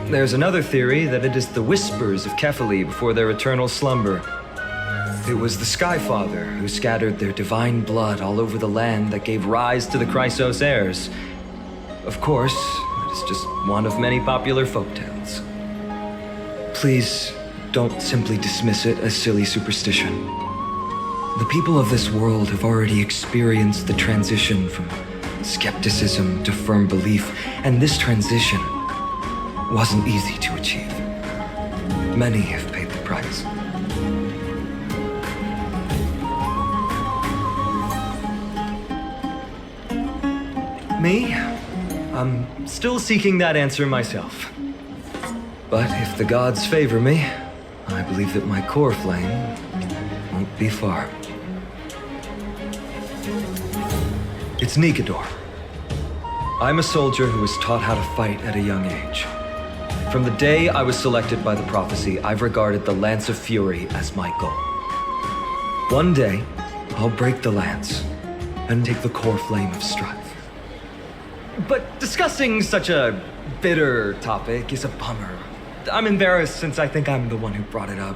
There's another theory that it is the whispers of Kefali before their eternal slumber. It was the Skyfather who scattered their divine blood all over the land that gave rise to the Chrysos heirs. Of course, that is just one of many popular folktales. Please, don't simply dismiss it as silly superstition. The people of this world have already experienced the transition from skepticism to firm belief, and this transition wasn't easy to achieve. Many have paid the price. Me? I'm still seeking that answer myself. But if the gods favor me, I believe that my core flame won't be far. It's Nikador. I'm a soldier who was taught how to fight at a young age. From the day I was selected by the prophecy, I've regarded the Lance of Fury as my goal. One day, I'll break the lance and take the core flame of strife. But discussing such a bitter topic is a bummer. I'm embarrassed since I think I'm the one who brought it up.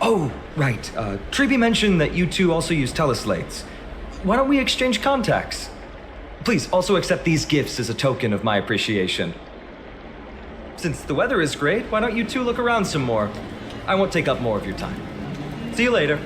Oh, right. Treeby mentioned that you two also use teleslates. Why don't we exchange contacts? Please also accept these gifts as a token of my appreciation. Since the weather is great, why don't you two look around some more? I won't take up more of your time. See you later.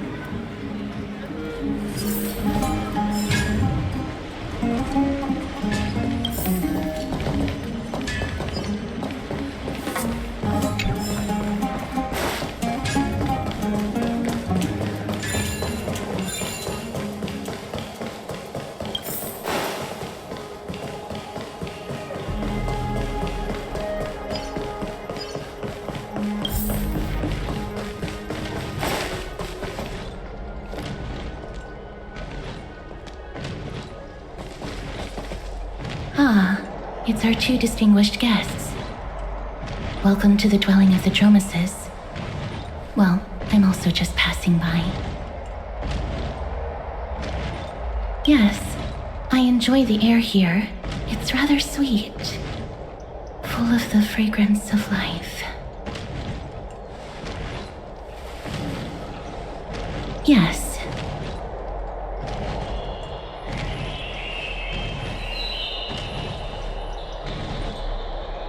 It's our two distinguished guests. Welcome to the dwelling of the Dromeses. Well, I'm also just passing by. Yes, I enjoy the air here. It's rather sweet, full of the fragrance of life. Yes.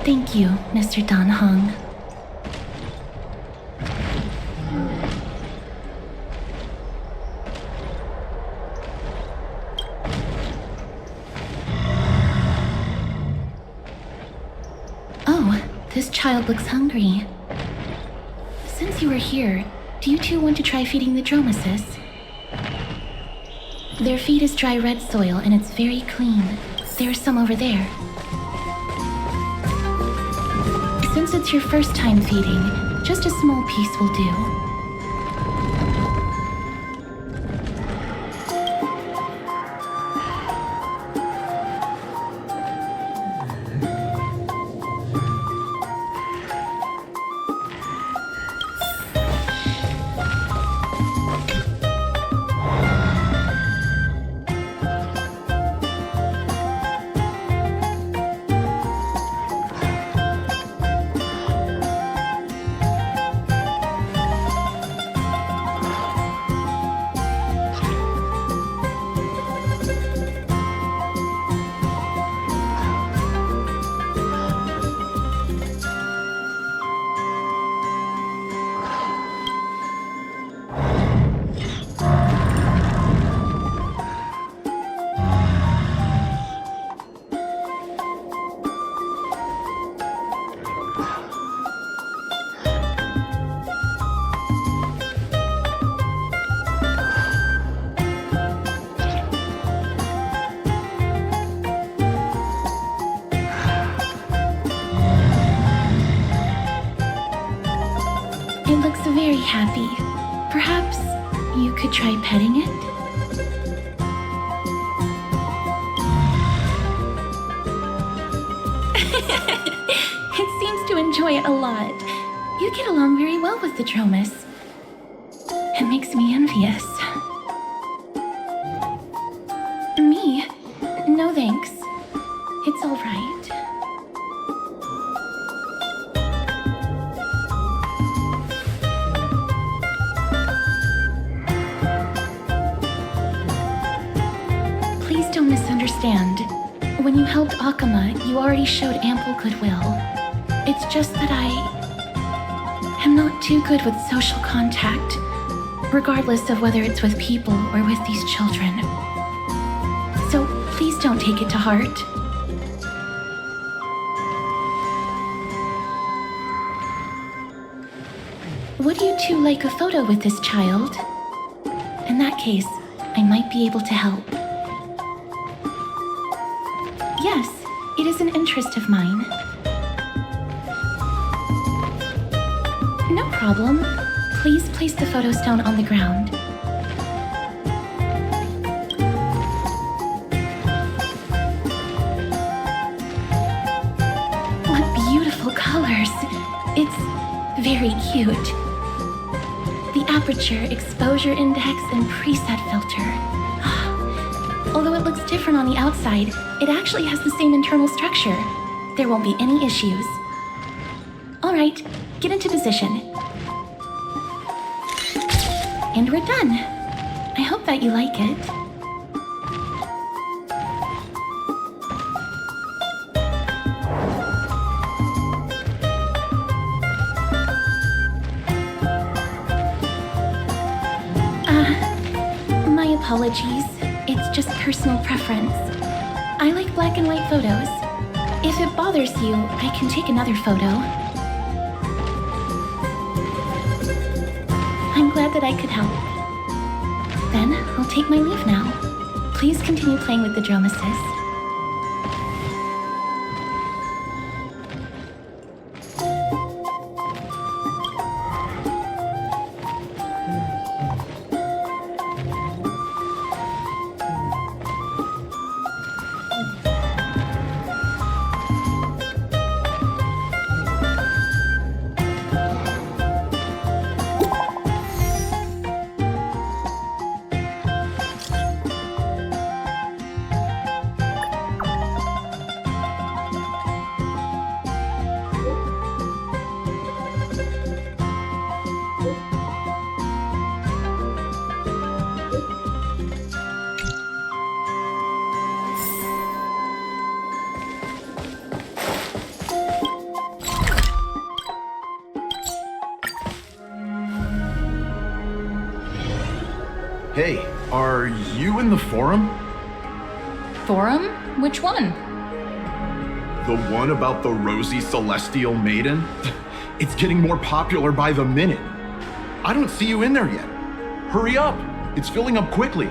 Thank you, Mr. Dan Hong. Oh, this child looks hungry. Since you are here, do you two want to try feeding the Dromeses? Their feed is dry red soil and it's very clean. There's some over there. Since it's your first time feeding, just a small piece will do. It looks very happy. Perhaps you could try petting it? It seems to enjoy it a lot. You get along very well with the Dromes. It makes me envious. Me? No thanks. It's all right. Please don't misunderstand. When you helped Akama, you already showed ample goodwill. It's just that I'm not too good with social contact, regardless of whether it's with people or with these children. So please don't take it to heart. Would you two like a photo with this child? In that case, I might be able to help. Yes, it is an interest of mine. No problem. Please place the photo stone on the ground. What beautiful colors! It's very cute. The aperture, exposure index, and preset filter. Although it looks different on the outside, it actually has the same internal structure. There won't be any issues. Alright, get into position. And we're done. I hope that you like it. My apologies. It's just personal preference. I like black and white photos. If it bothers you, I can take another photo. I'm glad that I could help. Then, I'll take my leave now. Please continue playing with the Dromasis. Hey, are you in the forum? Forum? Which one? The one about the rosy celestial maiden? It's getting more popular by the minute. I don't see you in there yet. Hurry up! It's filling up quickly.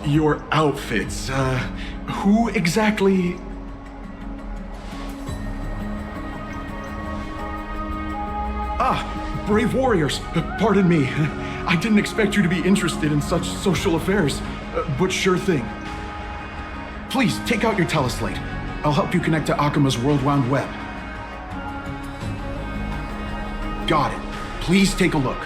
Your outfits, who exactly... Ah, brave warriors, pardon me. I didn't expect you to be interested in such social affairs, but sure thing. Please, take out your teleslate. I'll help you connect to Akuma's World Wound Web. Got it. Please take a look.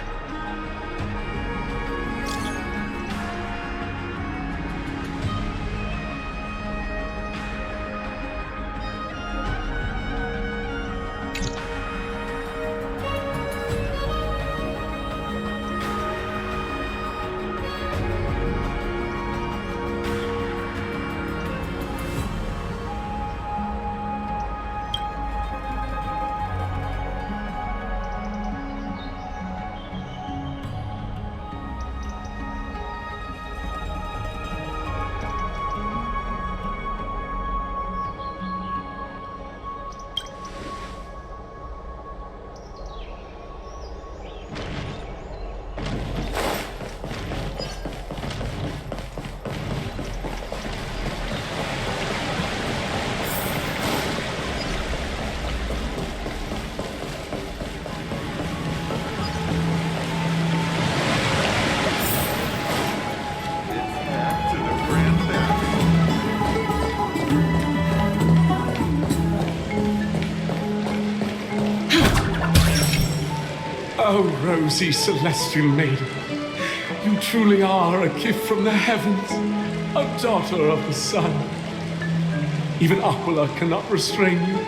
Oh, rosy celestial maiden, you truly are a gift from the heavens, a daughter of the sun. Even Aquila cannot restrain you.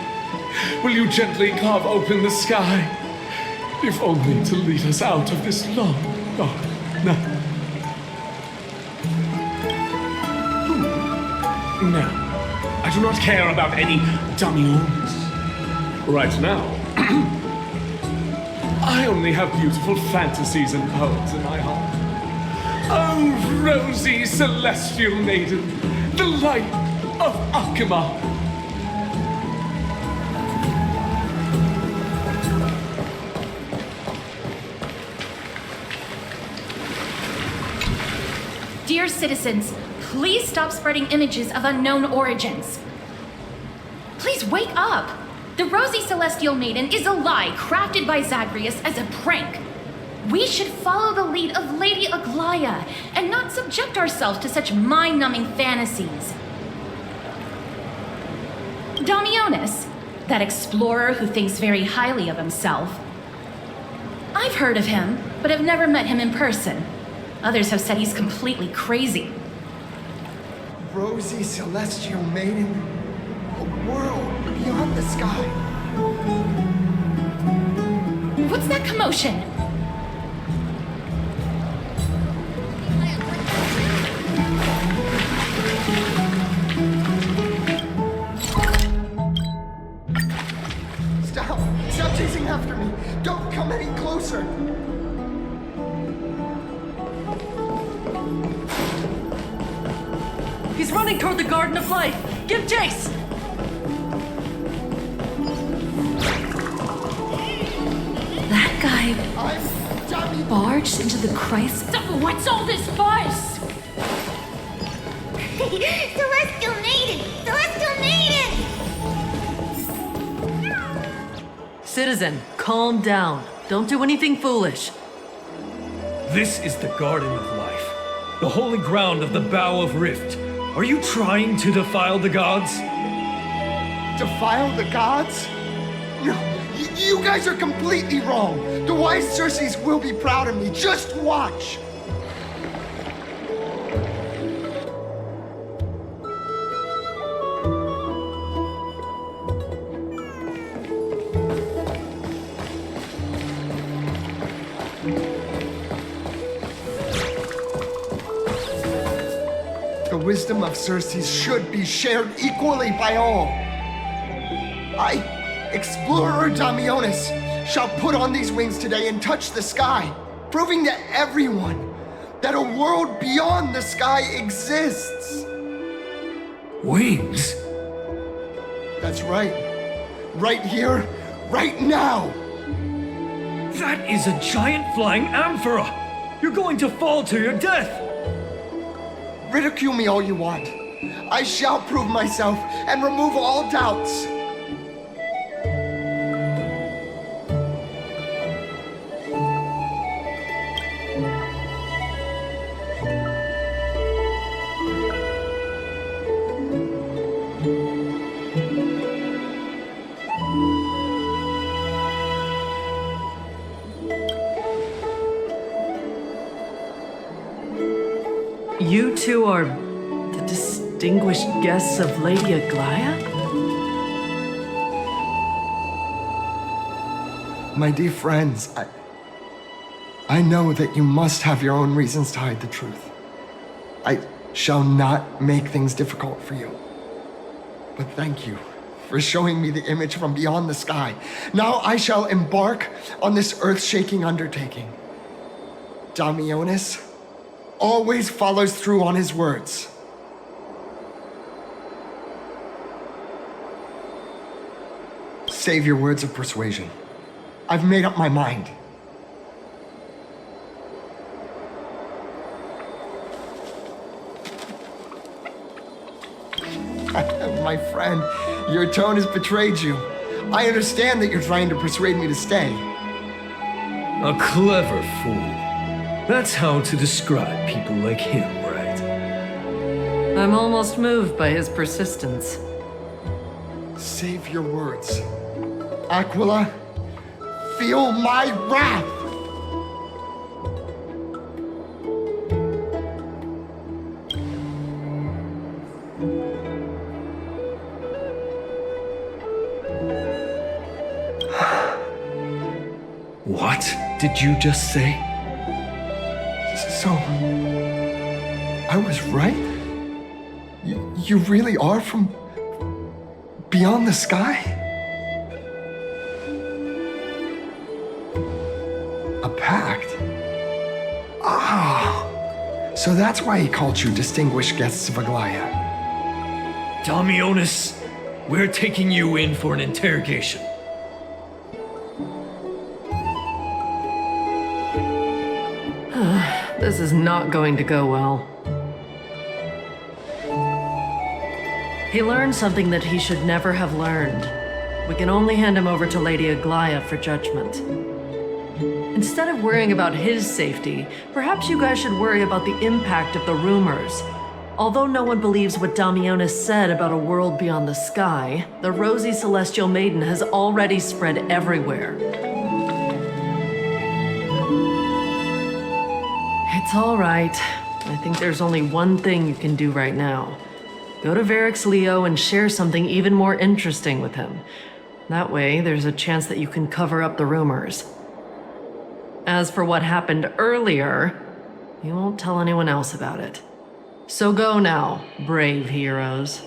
Will you gently carve open the sky? If only to lead us out of this long, dark night. No, I do not care about any dummies. Right now, I only have beautiful fantasies and poems in my heart. Oh, rosy celestial maiden, the light of Akima. Dear citizens, please stop spreading images of unknown origins. Please wake up! The Rosy Celestial Maiden is a lie crafted by Zagreus as a prank. We should follow the lead of Lady Aglaya and not subject ourselves to such mind-numbing fantasies. Damionis, that explorer who thinks very highly of himself. I've heard of him, but have never met him in person. Others have said he's completely crazy. Rosy Celestial Maiden, a world beyond the sky. What's that commotion? Stop chasing after me. Don't come any closer. He's running toward the Garden of Life. Give chase! That guy barged into the Christ. What's all this buzz? Celestial Maiden! Celestial Maiden! Citizen, calm down. Don't do anything foolish. This is the Garden of Life, the holy ground of the Bow of Rift. Are you trying to defile the gods? Defile the gods? No, you guys are completely wrong. The wise Circes will be proud of me. Just watch. The wisdom of Circes should be shared equally by all. I, Explorer Damionis, shall put on these wings today and touch the sky, proving to everyone that a world beyond the sky exists. Wings? That's right. Right here, right now. That is a giant flying amphora! You're going to fall to your death! Ridicule me all you want. I shall prove myself and remove all doubts. You two are the distinguished guests of Lady Aglaya? My dear friends, I know that you must have your own reasons to hide the truth. I shall not make things difficult for you. But thank you for showing me the image from beyond the sky. Now I shall embark on this earth-shaking undertaking. Damionis always follows through on his words. Save your words of persuasion. I've made up my mind. My friend, your tone has betrayed you. I understand that you're trying to persuade me to stay. A clever fool. That's how to describe people like him, right? I'm almost moved by his persistence. Save your words. Aquila, feel my wrath! What did you just say? So, I was right? You really are from beyond the sky? A pact? Ah, so that's why he called you distinguished guests of Aglaya. Damionis, we're taking you in for an interrogation. This is not going to go well. He learned something that he should never have learned. We can only hand him over to Lady Aglaya for judgment. Instead of worrying about his safety, perhaps you guys should worry about the impact of the rumors. Although no one believes what Damionis said about a world beyond the sky, the rosy celestial maiden has already spread everywhere. It's all right. I think there's only one thing you can do right now. Go to Varix Leo and share something even more interesting with him. That way, there's a chance that you can cover up the rumors. As for what happened earlier, you won't tell anyone else about it. So go now, brave heroes.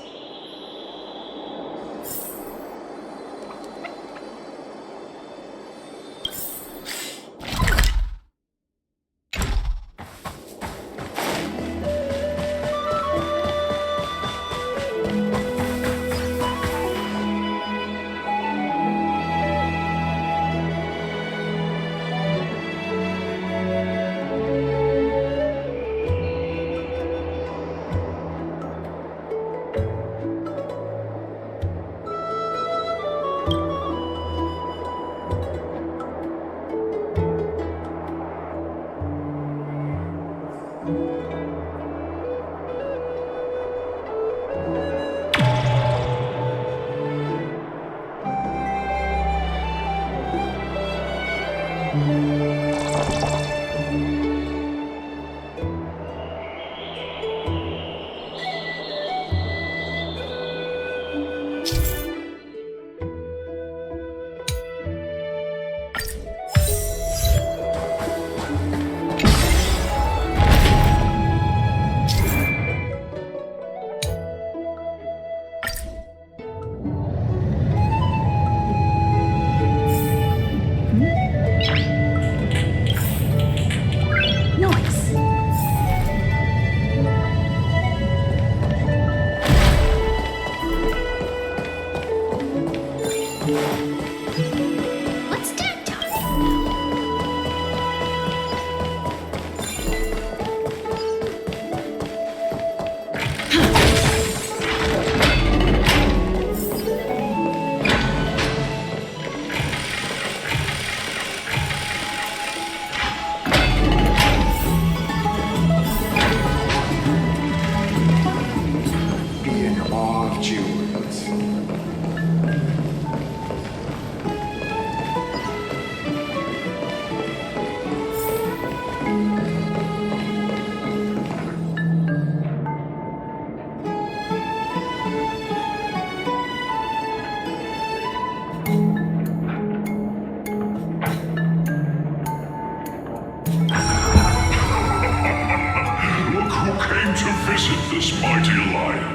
this mighty lion.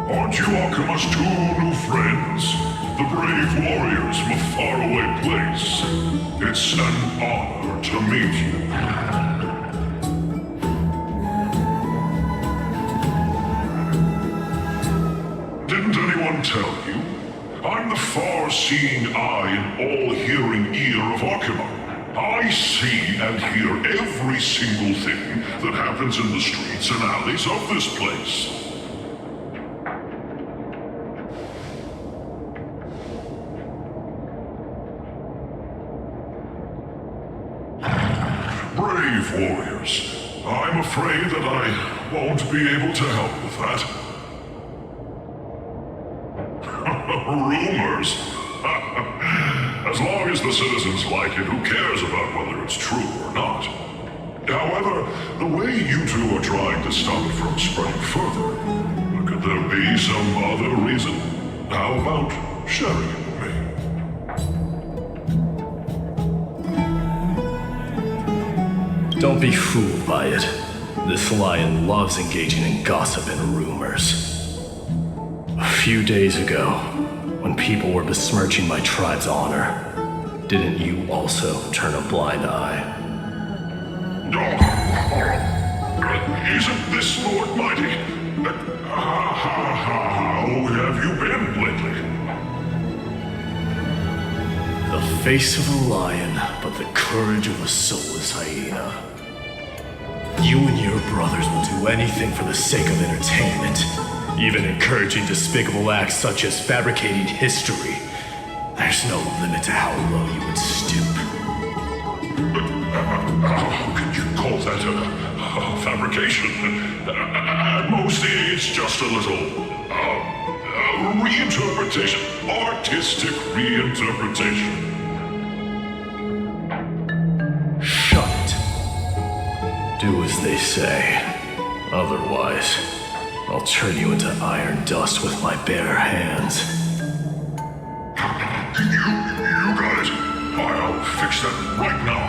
Aren't you Akima's two new friends? The brave warriors from a faraway place. It's an honor to meet you. Didn't anyone tell you? I'm the far-seeing eye and all-hearing ear of Akima. I see and hear every single thing that happens in the streets and alleys of this place. Brave warriors, I'm afraid that I won't be able to help with that. Rumors? As long as the citizens like it, who cares about whether it's true or not? However, the way you two are trying to stop it from spreading further, could there be some other reason? How about sharing it with me? Don't be fooled by it. This lion loves engaging in gossip and rumors. A few days ago, when people were besmirching my tribe's honor, didn't you also turn a blind eye? Isn't this Lord Mighty? How have you been lately? The face of a lion, but the courage of a soulless hyena. You and your brothers will do anything for the sake of entertainment, even encouraging despicable acts such as fabricating history. There's no limit to how low you would stoop. How can you call that a fabrication? At most, it's just a little reinterpretation, artistic reinterpretation. Shut it. Do as they say. Otherwise, I'll turn you into iron dust with my bare hands. You got it. I'll fix that right now.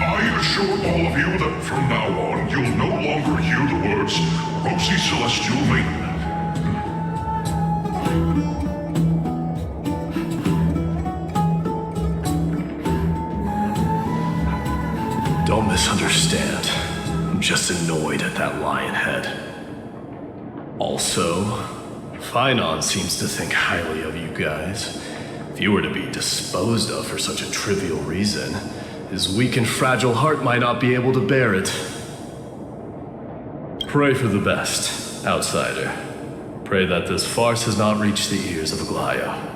I assure all of you that from now on, you'll no longer hear the words Rosy Celestial Maiden. Don't misunderstand. I'm just annoyed at that lion head. Also, Finon seems to think highly of you guys. If you were to be disposed of for such a trivial reason, his weak and fragile heart might not be able to bear it. Pray for the best, outsider. Pray that this farce has not reached the ears of Aglaya.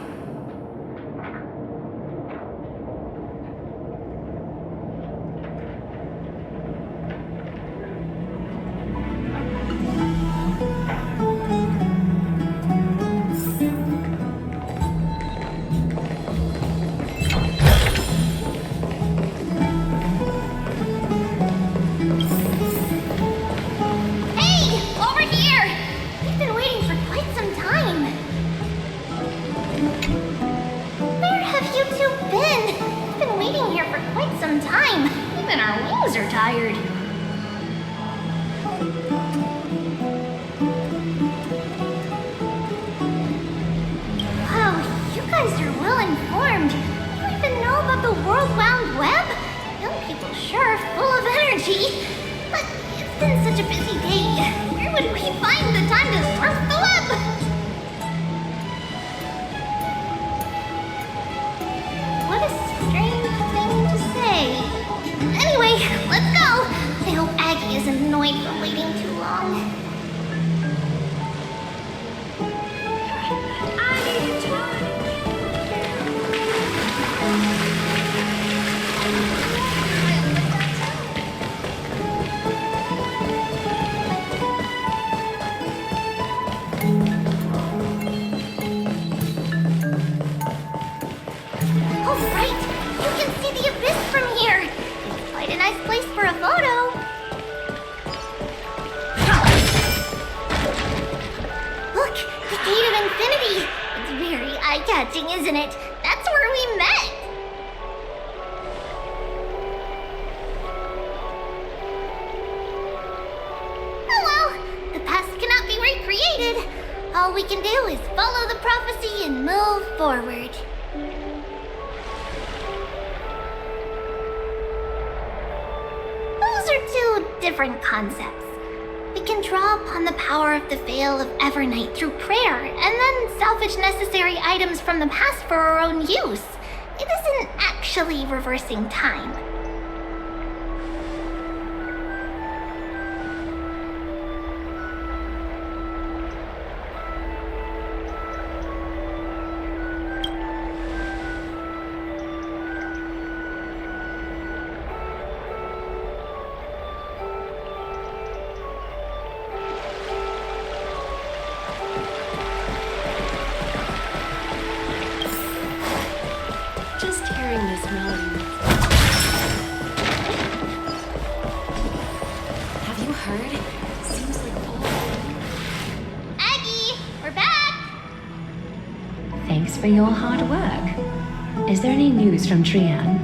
Isn't it? That's where we met! Oh well, the past cannot be recreated. All we can do is follow the prophecy and move forward. Those are two different concepts. We can draw upon the power of the Veil of Evernight through prayer, and then salvage necessary items from the past for our own use. It isn't actually reversing time. For your hard work. Is there any news from Trian?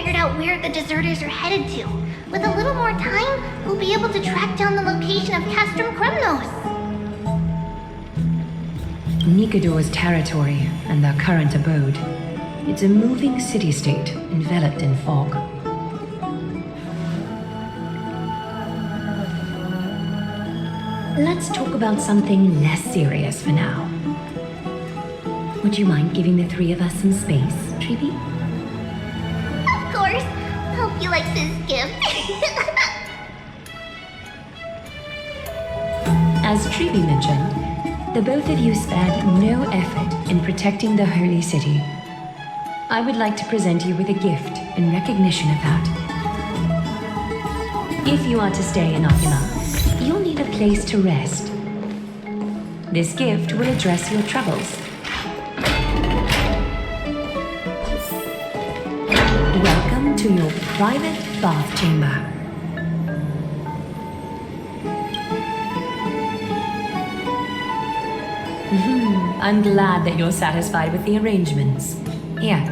figured out where the deserters are headed to. With a little more time, we'll be able to track down the location of Castrum Kremnos. Nikador's territory and their current abode. It's a moving city-state enveloped in fog. Let's talk about something less serious for now. Would you mind giving the three of us some space, Treeby? Of course. Hope you like this gift. As Treeby mentioned, the both of you spared no effort in protecting the holy city. I would like to present you with a gift in recognition of that. If you are to stay in Akima, you'll need a place to rest. This gift will address your troubles. Welcome to your private bath chamber. I'm glad that you're satisfied with the arrangements. Here,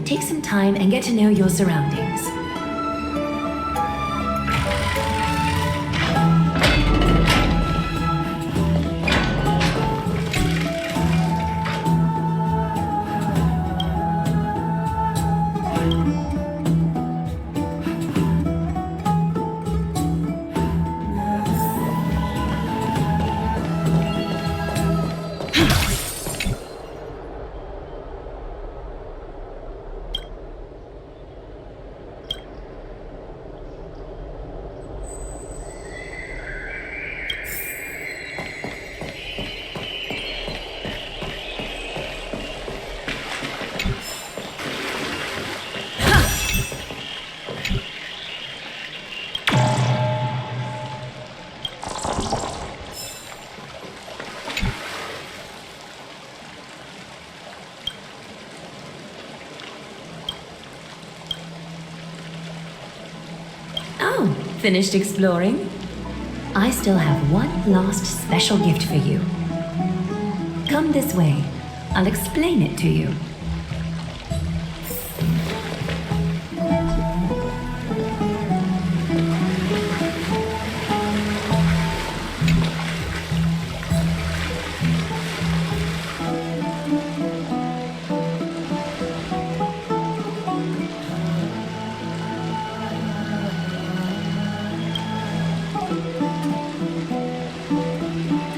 take some time and get to know your surroundings. Finished exploring? I still have one last special gift for you. Come this way. I'll explain it to you.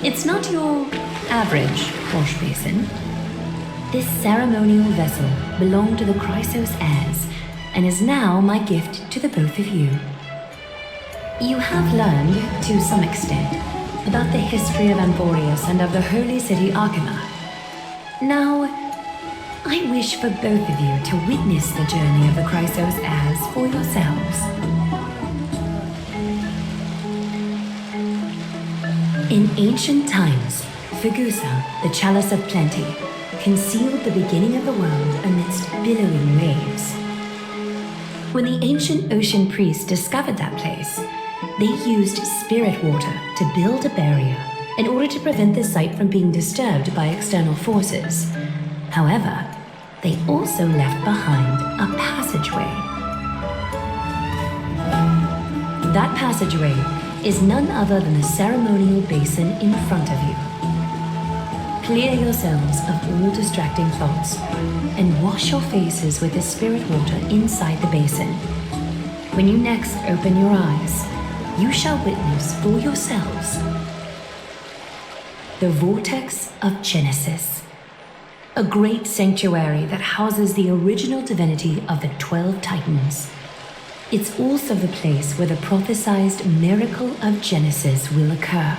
It's not your average wash basin. This ceremonial vessel belonged to the Chrysos heirs and is now my gift to the both of you. You have learned, to some extent, about the history of Amphorius and of the holy city Akima. Now, I wish for both of you to witness the journey of the Chrysos heirs for yourselves. In ancient times, Fugusa, the chalice of plenty, concealed the beginning of the world amidst billowing waves. When the ancient ocean priests discovered that place, they used spirit water to build a barrier in order to prevent the site from being disturbed by external forces. However, they also left behind a passageway. That passageway is none other than the ceremonial basin in front of you. Clear yourselves of all distracting thoughts and wash your faces with the spirit water inside the basin. When you next open your eyes, you shall witness for yourselves the Vortex of Genesis, a great sanctuary that houses the original divinity of the 12 Titans. It's also the place where the prophesized miracle of Genesis will occur.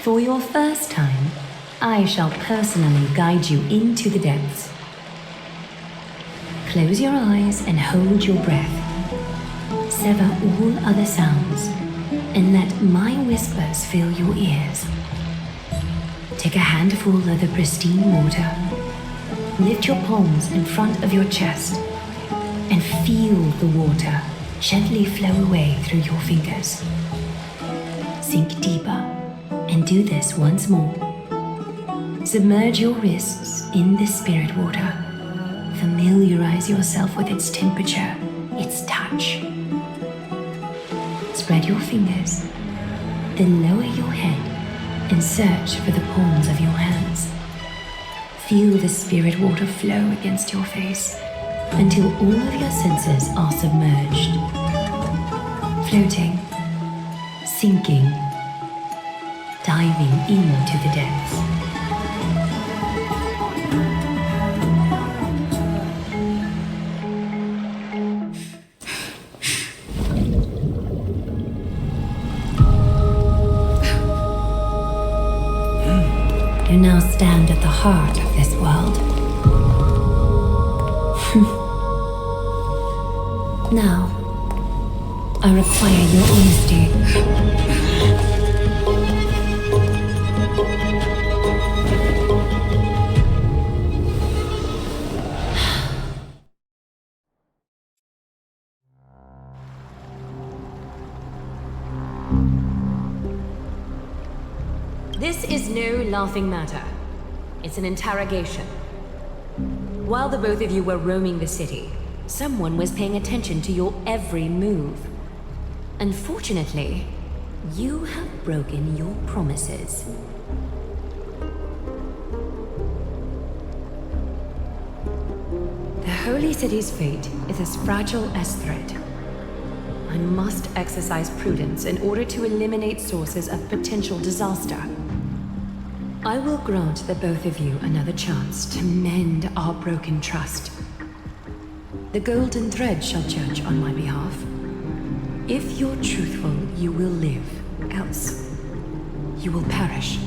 For your first time, I shall personally guide you into the depths. Close your eyes and hold your breath. Sever all other sounds and let my whispers fill your ears. Take a handful of the pristine water. Lift your palms in front of your chest and feel the water gently flow away through your fingers. Sink deeper And do this once more. Submerge your wrists in the spirit water. Familiarize yourself with its temperature, its touch. Spread your fingers, then lower your head and search for the palms of your hands. Feel the spirit water flow against your face until all of your senses are submerged. Floating, sinking, diving into the depths. You now stand at the heart of this world. Now, I require your honesty. This is no laughing matter. It's an interrogation. While the both of you were roaming the city, someone was paying attention to your every move. Unfortunately, you have broken your promises. The Holy City's fate is as fragile as thread. I must exercise prudence in order to eliminate sources of potential disaster. I will grant the both of you another chance to mend our broken trust. The golden thread shall judge on my behalf. If you're truthful, you will live. Else, you will perish.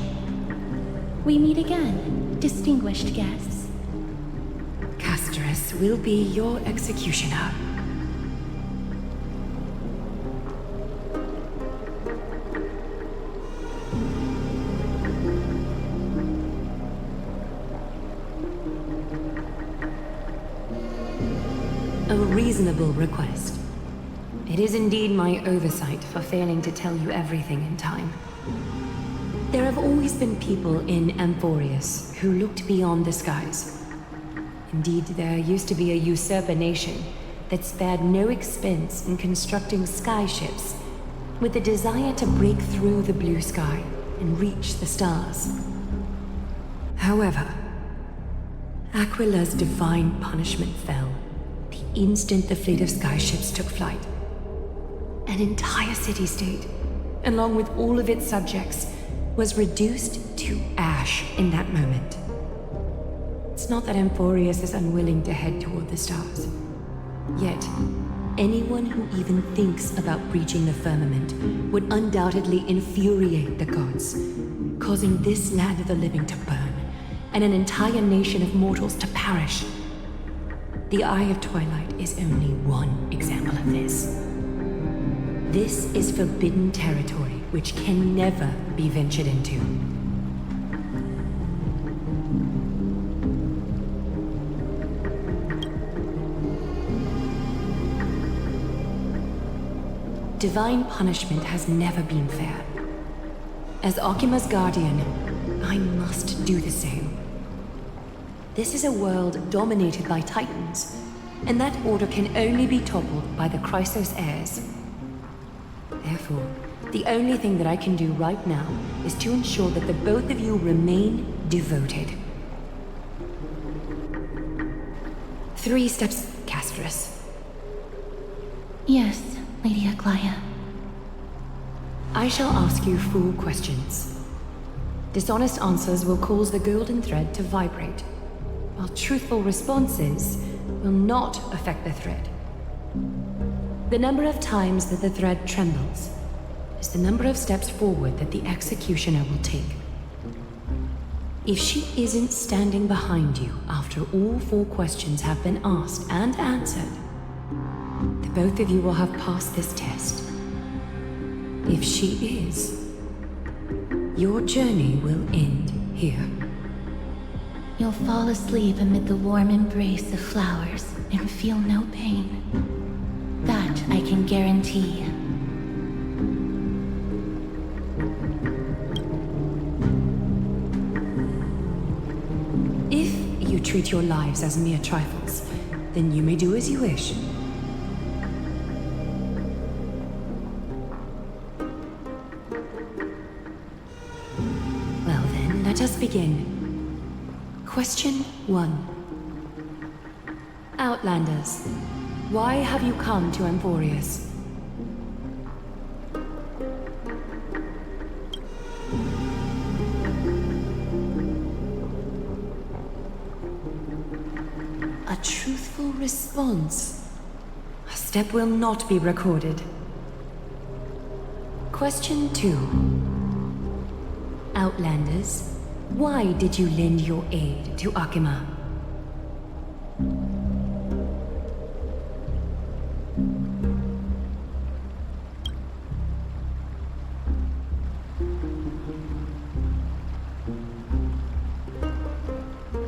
We meet again, distinguished guests. Castress will be your executioner. A reasonable request. It is indeed my oversight for failing to tell you everything in time. There have always been people in Amphorius who looked beyond the skies. Indeed, there used to be a usurper nation that spared no expense in constructing skyships with the desire to break through the blue sky and reach the stars. However, Aquila's divine punishment fell the instant the fleet of skyships took flight. An entire city-state, along with all of its subjects, was reduced to ash in that moment. It's not that Amphorius is unwilling to head toward the stars. Yet, anyone who even thinks about breaching the firmament would undoubtedly infuriate the gods, causing this land of the living to burn, and an entire nation of mortals to perish. The Eye of Twilight is only one example of this. This is forbidden territory which can never be ventured into. Divine punishment has never been fair. As Akima's guardian, I must do the same. This is a world dominated by Titans, and that order can only be toppled by the Chrysos heirs. Therefore, the only thing that I can do right now is to ensure that the both of you remain devoted. 3 steps, Castress. Yes, Lady Aglaya. I shall ask you full questions. Dishonest answers will cause the golden thread to vibrate, while truthful responses will not affect the thread. The number of times that the thread trembles is the number of steps forward that the executioner will take. If she isn't standing behind you after all 4 questions have been asked and answered, the both of you will have passed this test. If she is, your journey will end here. You'll fall asleep amid the warm embrace of flowers and feel no pain. That I can guarantee. treat your lives as mere trifles, then you may do as you wish. Well then, let us begin. Question 1. Outlanders, why have you come to Amphorius? A truthful response. A step will not be recorded. Question 2. Outlanders, why did you lend your aid to Akima?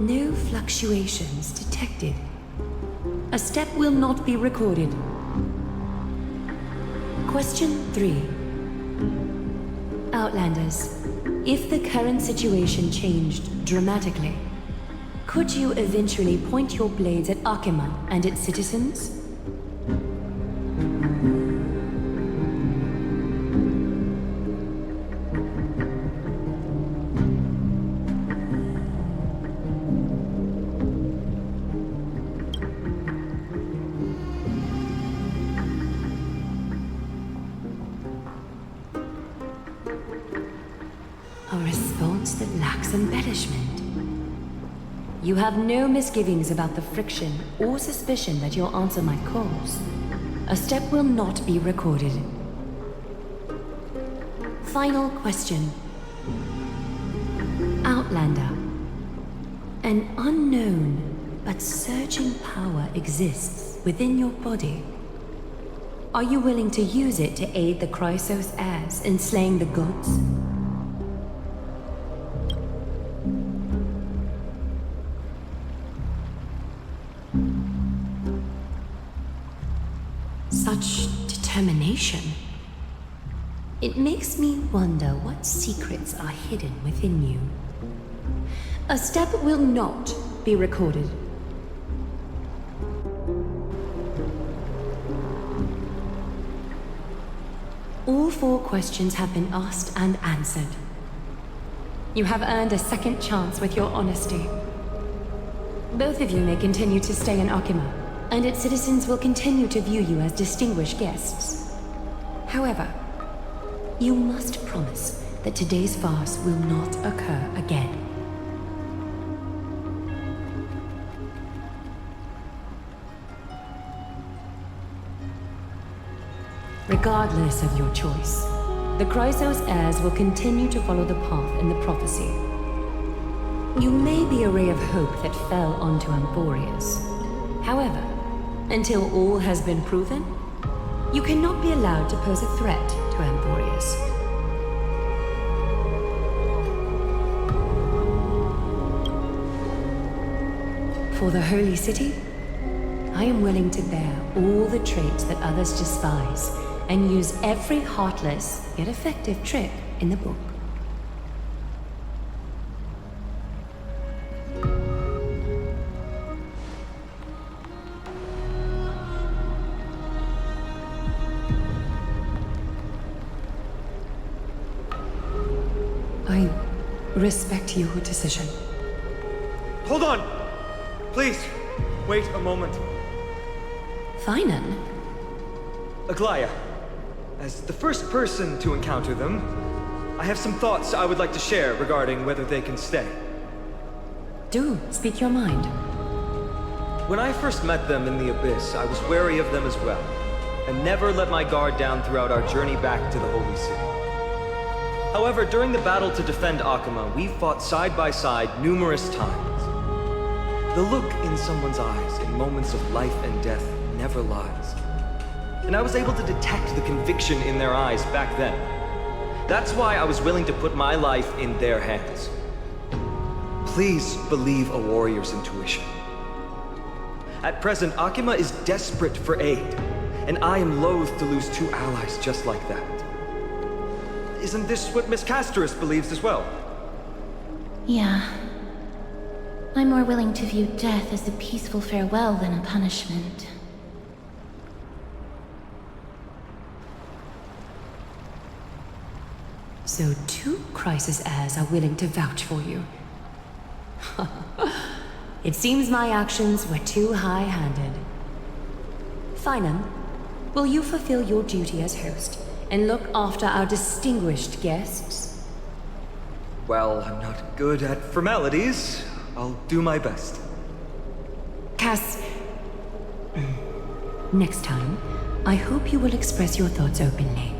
No fluctuations detected. A step will not be recorded. Question 3. Outlanders, if the current situation changed dramatically, could you eventually point your blades at Akima and its citizens? A response that lacks embellishment. You have no misgivings about the friction or suspicion that your answer might cause. A step will not be recorded. Final question. Outlander. An unknown but surging power exists within your body. Are you willing to use it to aid the Chrysos heirs in slaying the gods? Such determination. It makes me wonder what secrets are hidden within you. A step will not be recorded. All 4 questions have been asked and answered. You have earned a second chance with your honesty. Both of you may continue to stay in Akima, and its citizens will continue to view you as distinguished guests. However, you must promise that today's farce will not occur again. Regardless of your choice, the Chrysos heirs will continue to follow the path in the prophecy. You may be a ray of hope that fell onto Amphorius. However, until all has been proven, you cannot be allowed to pose a threat to Amphorius. For the Holy City, I am willing to bear all the traits that others despise and use every heartless yet effective trick in the book. I respect your decision. Hold on! Please, wait a moment. Finan? Aglaya, as the first person to encounter them, I have some thoughts I would like to share regarding whether they can stay. Do speak your mind. When I first met them in the Abyss, I was wary of them as well, and never let my guard down throughout our journey back to the Holy City. However, during the battle to defend Akima, we fought side by side numerous times. The look in someone's eyes in moments of life and death never lies. And I was able to detect the conviction in their eyes back then. That's why I was willing to put my life in their hands. Please believe a warrior's intuition. At present, Akima is desperate for aid, and I am loath to lose 2 allies just like that. Isn't this what Miss Casterus believes as well? Yeah. I'm more willing to view death as a peaceful farewell than a punishment. So 2 crisis heirs are willing to vouch for you. It seems my actions were too high-handed. Finam, will you fulfill your duty as host and look after our distinguished guests? Well, I'm not good at formalities. I'll do my best. Cass, next time, I hope you will express your thoughts openly.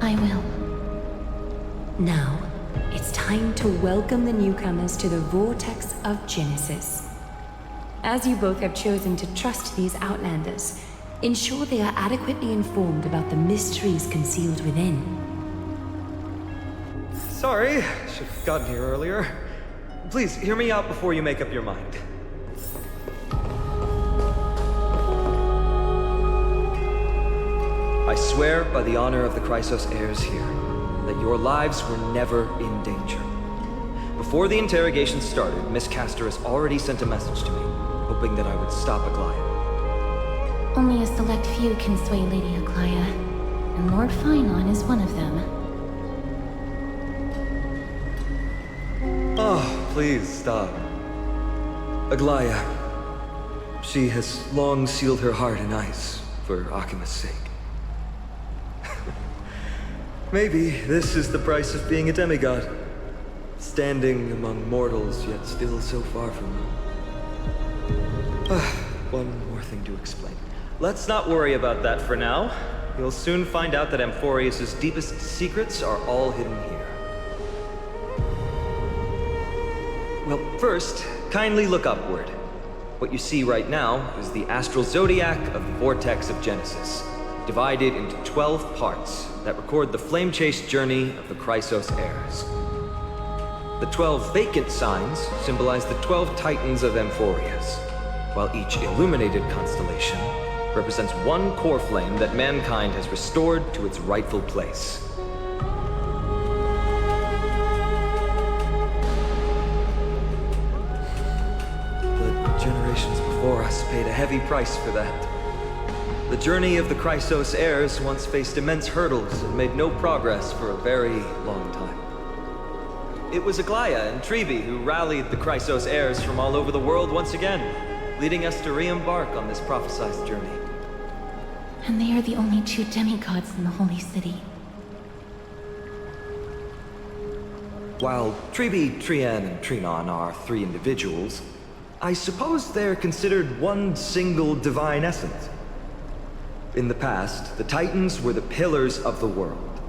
I will. Now, it's time to welcome the newcomers to the Vortex of Genesis. As you both have chosen to trust these Outlanders, ensure they are adequately informed about the mysteries concealed within. Sorry, should have gotten here earlier. Please, hear me out before you make up your mind. I swear by the honor of the Chrysos heirs here, that your lives were never in danger. Before the interrogation started, Miss Castor has already sent a message to me, hoping that I would stop Aglaia. Only a select few can sway Lady Aglaia, and Lord Finon is one of them. Oh, please stop. Aglaia. She has long sealed her heart in ice for Akima's sake. Maybe this is the price of being a demigod. Standing among mortals, yet still so far from them. One more thing to explain. Let's not worry about that for now. You'll soon find out that Amphorius' deepest secrets are all hidden here. Well, first, kindly look upward. What you see right now is the astral zodiac of the Vortex of Genesis, divided into 12 parts that record the flame-chased journey of the Chrysos heirs. The 12 vacant signs symbolize the 12 titans of Amphorius, while each illuminated constellation represents one core flame that mankind has restored to its rightful place. The generations before us paid a heavy price for that. The journey of the Chrysos heirs once faced immense hurdles and made no progress for a very long time. It was Aglaia and Trebi who rallied the Chrysos heirs from all over the world once again, leading us to re-embark on this prophesized journey. And they are the only 2 demigods in the Holy City. While Trebi, Trian, and Trinon are 3 individuals, I suppose they're considered one single divine essence. In the past, the Titans were the pillars of the world.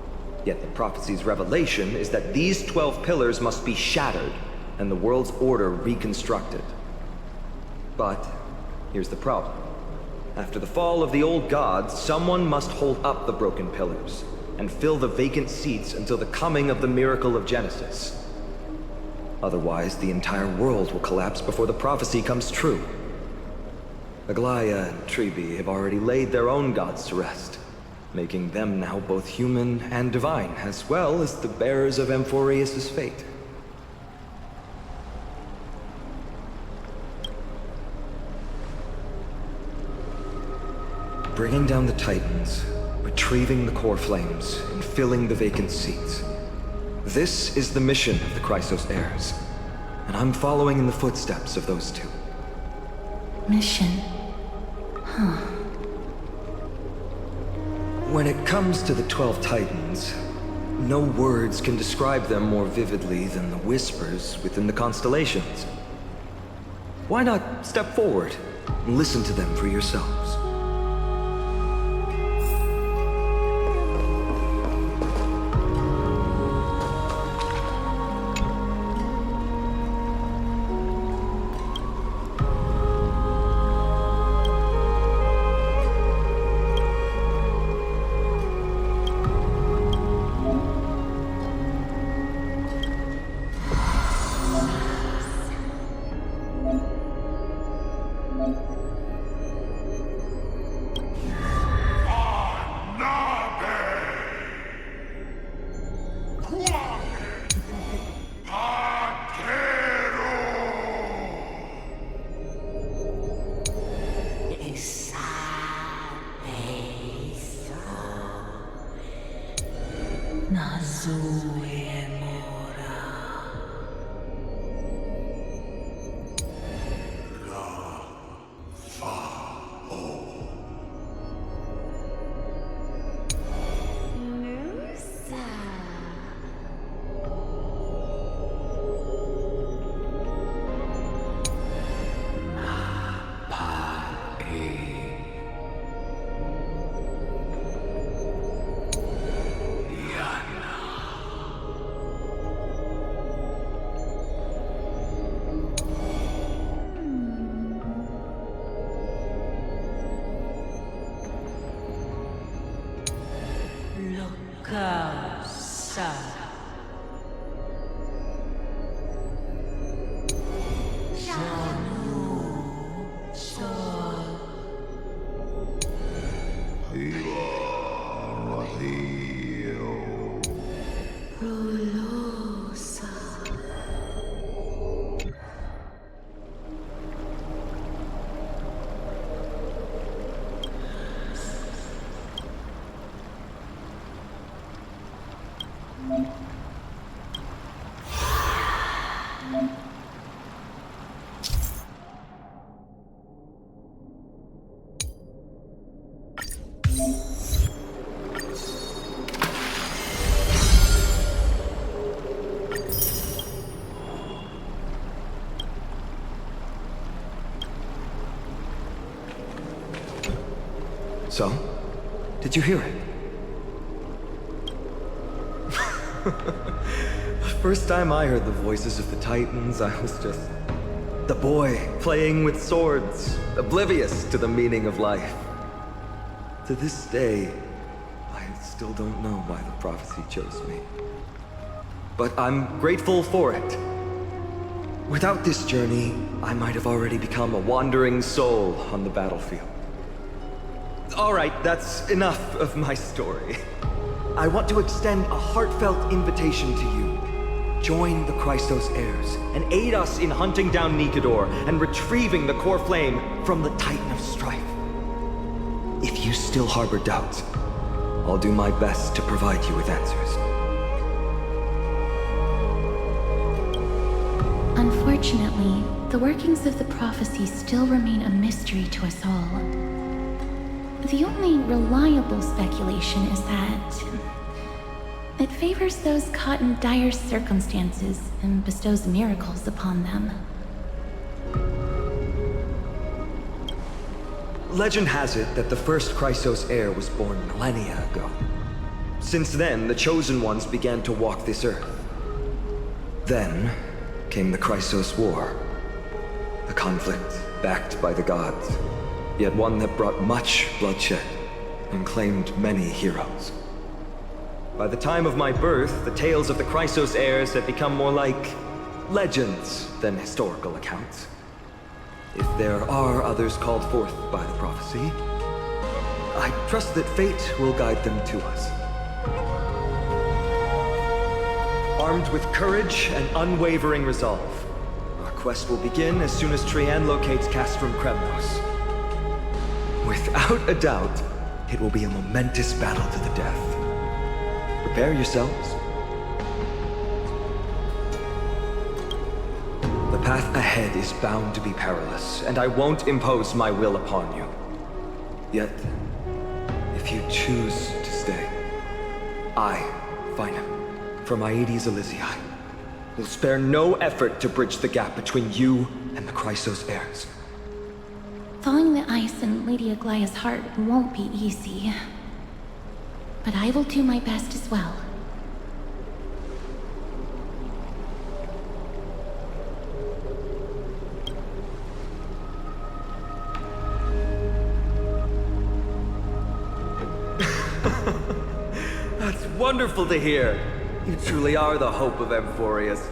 Yet the prophecy's revelation is that these 12 pillars must be shattered and the world's order reconstructed. But here's the problem. After the fall of the old gods, someone must hold up the broken pillars and fill the vacant seats until the coming of the miracle of Genesis. Otherwise, the entire world will collapse before the prophecy comes true. Aglaia and Trebi have already laid their own gods to rest, making them now both human and divine, as well as the bearers of Amphorius' fate. Bringing down the Titans, retrieving the core flames, and filling the vacant seats. This is the mission of the Chrysos heirs, and I'm following in the footsteps of those 2. Mission? Huh. When it comes to the 12 Titans, no words can describe them more vividly than the whispers within the constellations. Why not step forward and listen to them for yourselves? So? Did you hear it? The first time I heard the voices of the Titans, I was just the boy playing with swords, oblivious to the meaning of life. To this day, I still don't know why the prophecy chose me. But I'm grateful for it. Without this journey, I might have already become a wandering soul on the battlefield. All right, that's enough of my story. I want to extend a heartfelt invitation to you. Join the Christos heirs and aid us in hunting down Nikedor and retrieving the core flame from the Titan of Strife. If you still harbor doubts, I'll do my best to provide you with answers. Unfortunately, the workings of the prophecy still remain a mystery to us all. The only reliable speculation is that it favors those caught in dire circumstances and bestows miracles upon them. Legend has it that the first Christos heir was born millennia ago. Since then, the Chosen Ones began to walk this earth. Then came the Christos War. A conflict backed by the gods, yet one that brought much bloodshed and claimed many heroes. By the time of my birth, the tales of the Christos heirs had become more like legends than historical accounts. If there are others called forth by the prophecy, I trust that fate will guide them to us. Armed with courage and unwavering resolve, our quest will begin as soon as Trian locates Castrum Kremnos. Without a doubt, it will be a momentous battle to the death. Prepare yourselves. The path ahead is bound to be perilous, and I won't impose my will upon you. Yet, if you choose to stay, I, Finam, from Aedes Elysiae, will spare no effort to bridge the gap between you and the Christos heirs. Thawing the ice in Lady Aglaya's heart won't be easy. But I will do my best as well. That's wonderful to hear. You truly are the hope of Amphorius.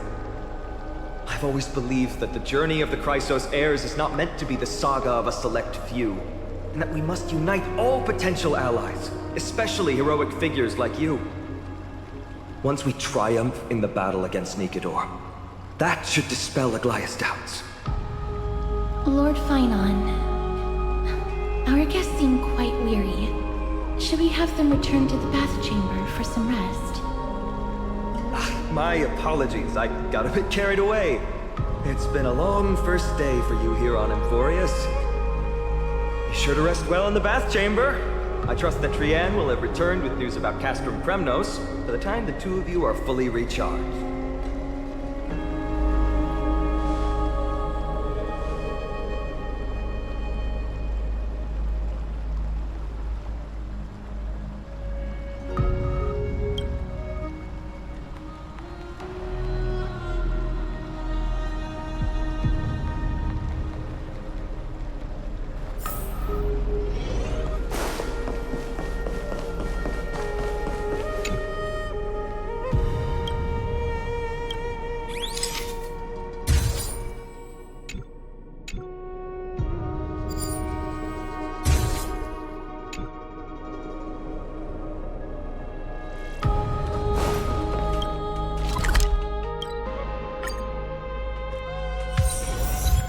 I've always believed that the journey of the Christos heirs is not meant to be the saga of a select few, and that we must unite all potential allies, especially heroic figures like you. Once we triumph in the battle against Nikedor, that should dispel Aglaya's doubts. Lord Finon, our guests seem quite weary. Should we have them return to the bath chamber for some rest? My apologies, I got a bit carried away. It's been a long first day for you here on Emphorius. Be sure to rest well in the bath chamber. I trust that Trianne will have returned with news about Castrum Kremnos by the time the two of you are fully recharged.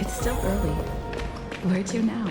It's still early. Where to now?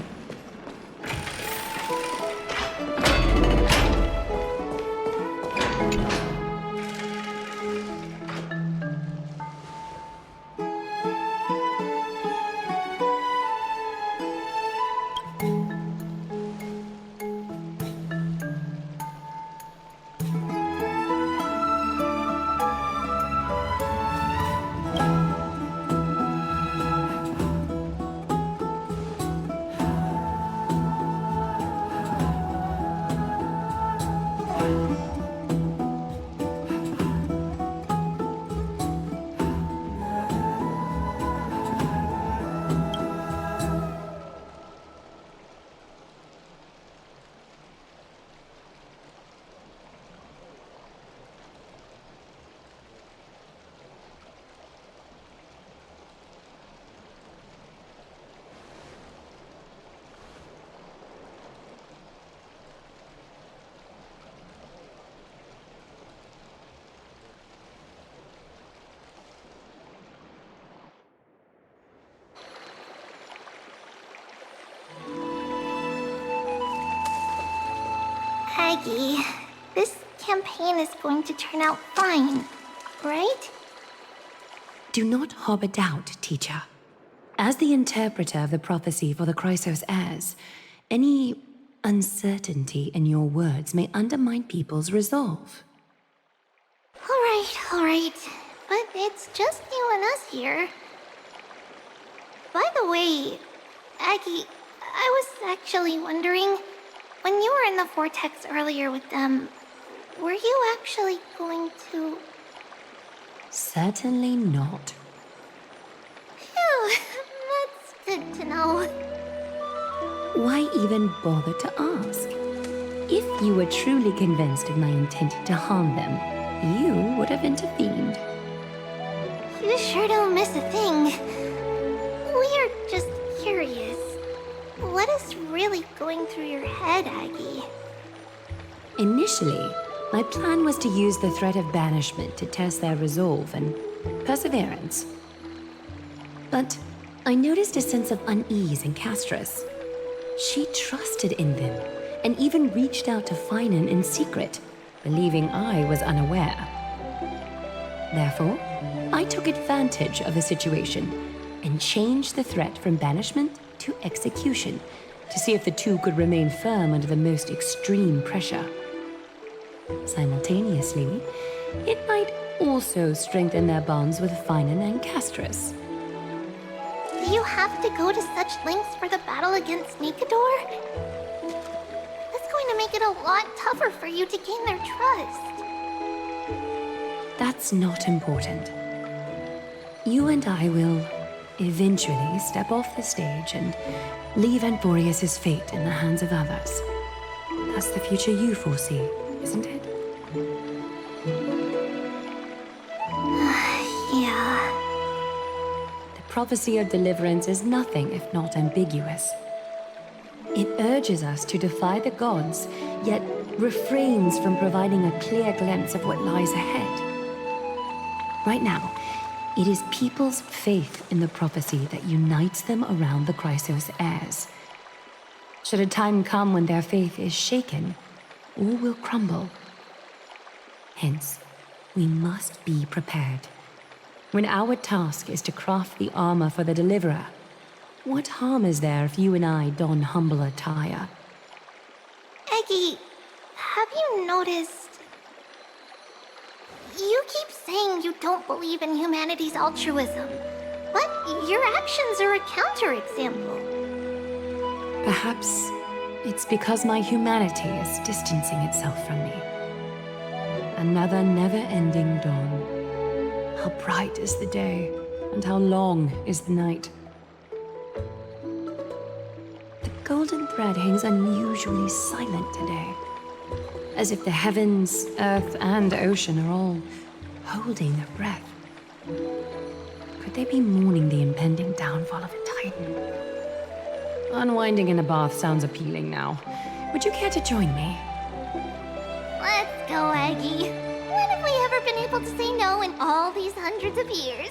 Aggie, this campaign is going to turn out fine, right? Do not harbor doubt, teacher. As the interpreter of the prophecy for the Chrysos heirs, any uncertainty in your words may undermine people's resolve. All right. But it's just you and us here. By the way, Aggie, I was actually wondering, when you were in the vortex earlier with them, were you actually going to... Certainly not. Phew, that's good to know. Why even bother to ask? If you were truly convinced of my intent to harm them, you would have intervened. You sure don't miss a thing. We're just curious. What is really going through your head, Aggie? Initially, my plan was to use the threat of banishment to test their resolve and perseverance. But I noticed a sense of unease in Castris. She trusted in them and even reached out to Finan in secret, believing I was unaware. Therefore, I took advantage of the situation and changed the threat from banishment to execution to see if the two could remain firm under the most extreme pressure. Simultaneously, it might also strengthen their bonds with Finan and Castris. Do you have to go to such lengths for the battle against Nikador? That's going to make it a lot tougher for you to gain their trust. That's not important. You and I will eventually step off the stage and leave Anforius' fate in the hands of others. That's the future you foresee, isn't it? Yeah. The prophecy of deliverance is nothing if not ambiguous. It urges us to defy the gods, yet refrains from providing a clear glimpse of what lies ahead. Right now, it is people's faith in the prophecy that unites them around the Chrysos heirs. Should a time come when their faith is shaken, all will crumble. Hence, We must be prepared. When our task is to craft the armor for the Deliverer, what harm is there if you and I don humble attire? Eggie, have you noticed? You keep saying you don't believe in humanity's altruism, but your actions are a counterexample. Perhaps it's because my humanity is distancing itself from me. Another never-ending dawn. How bright is the day, and how long is the night. The golden thread hangs unusually silent today, as if the heavens, earth, and ocean are all holding their breath. Could they be mourning the impending downfall of a titan? Unwinding in a bath sounds appealing now. Would you care to join me? Let's go, Aggie. When have we ever been able to say no in all these hundreds of years?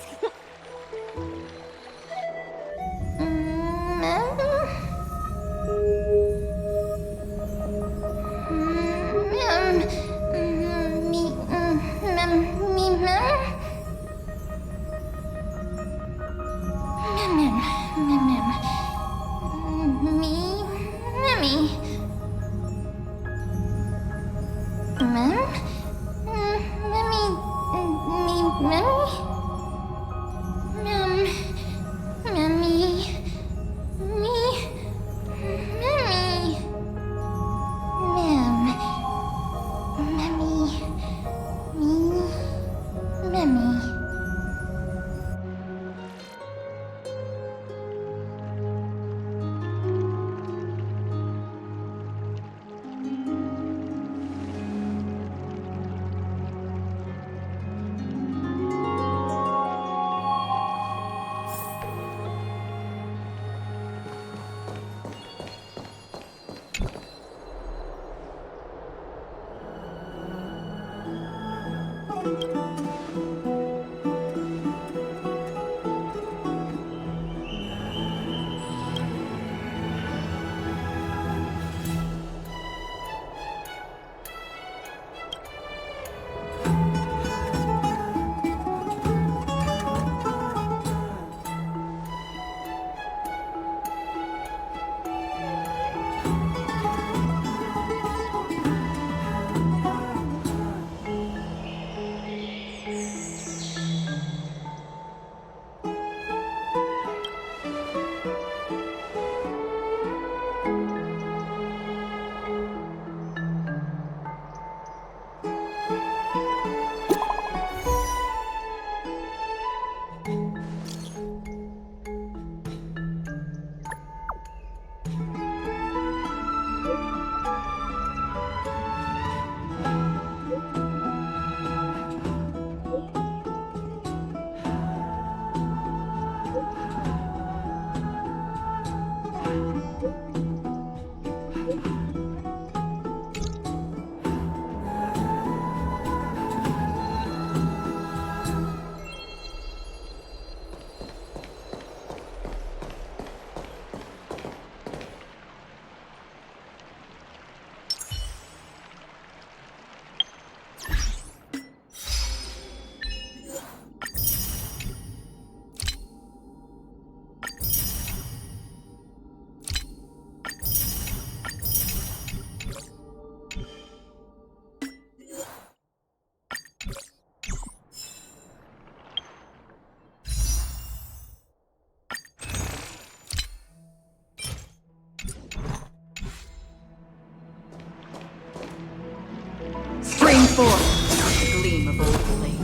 Spring forth, not the gleam of old flame.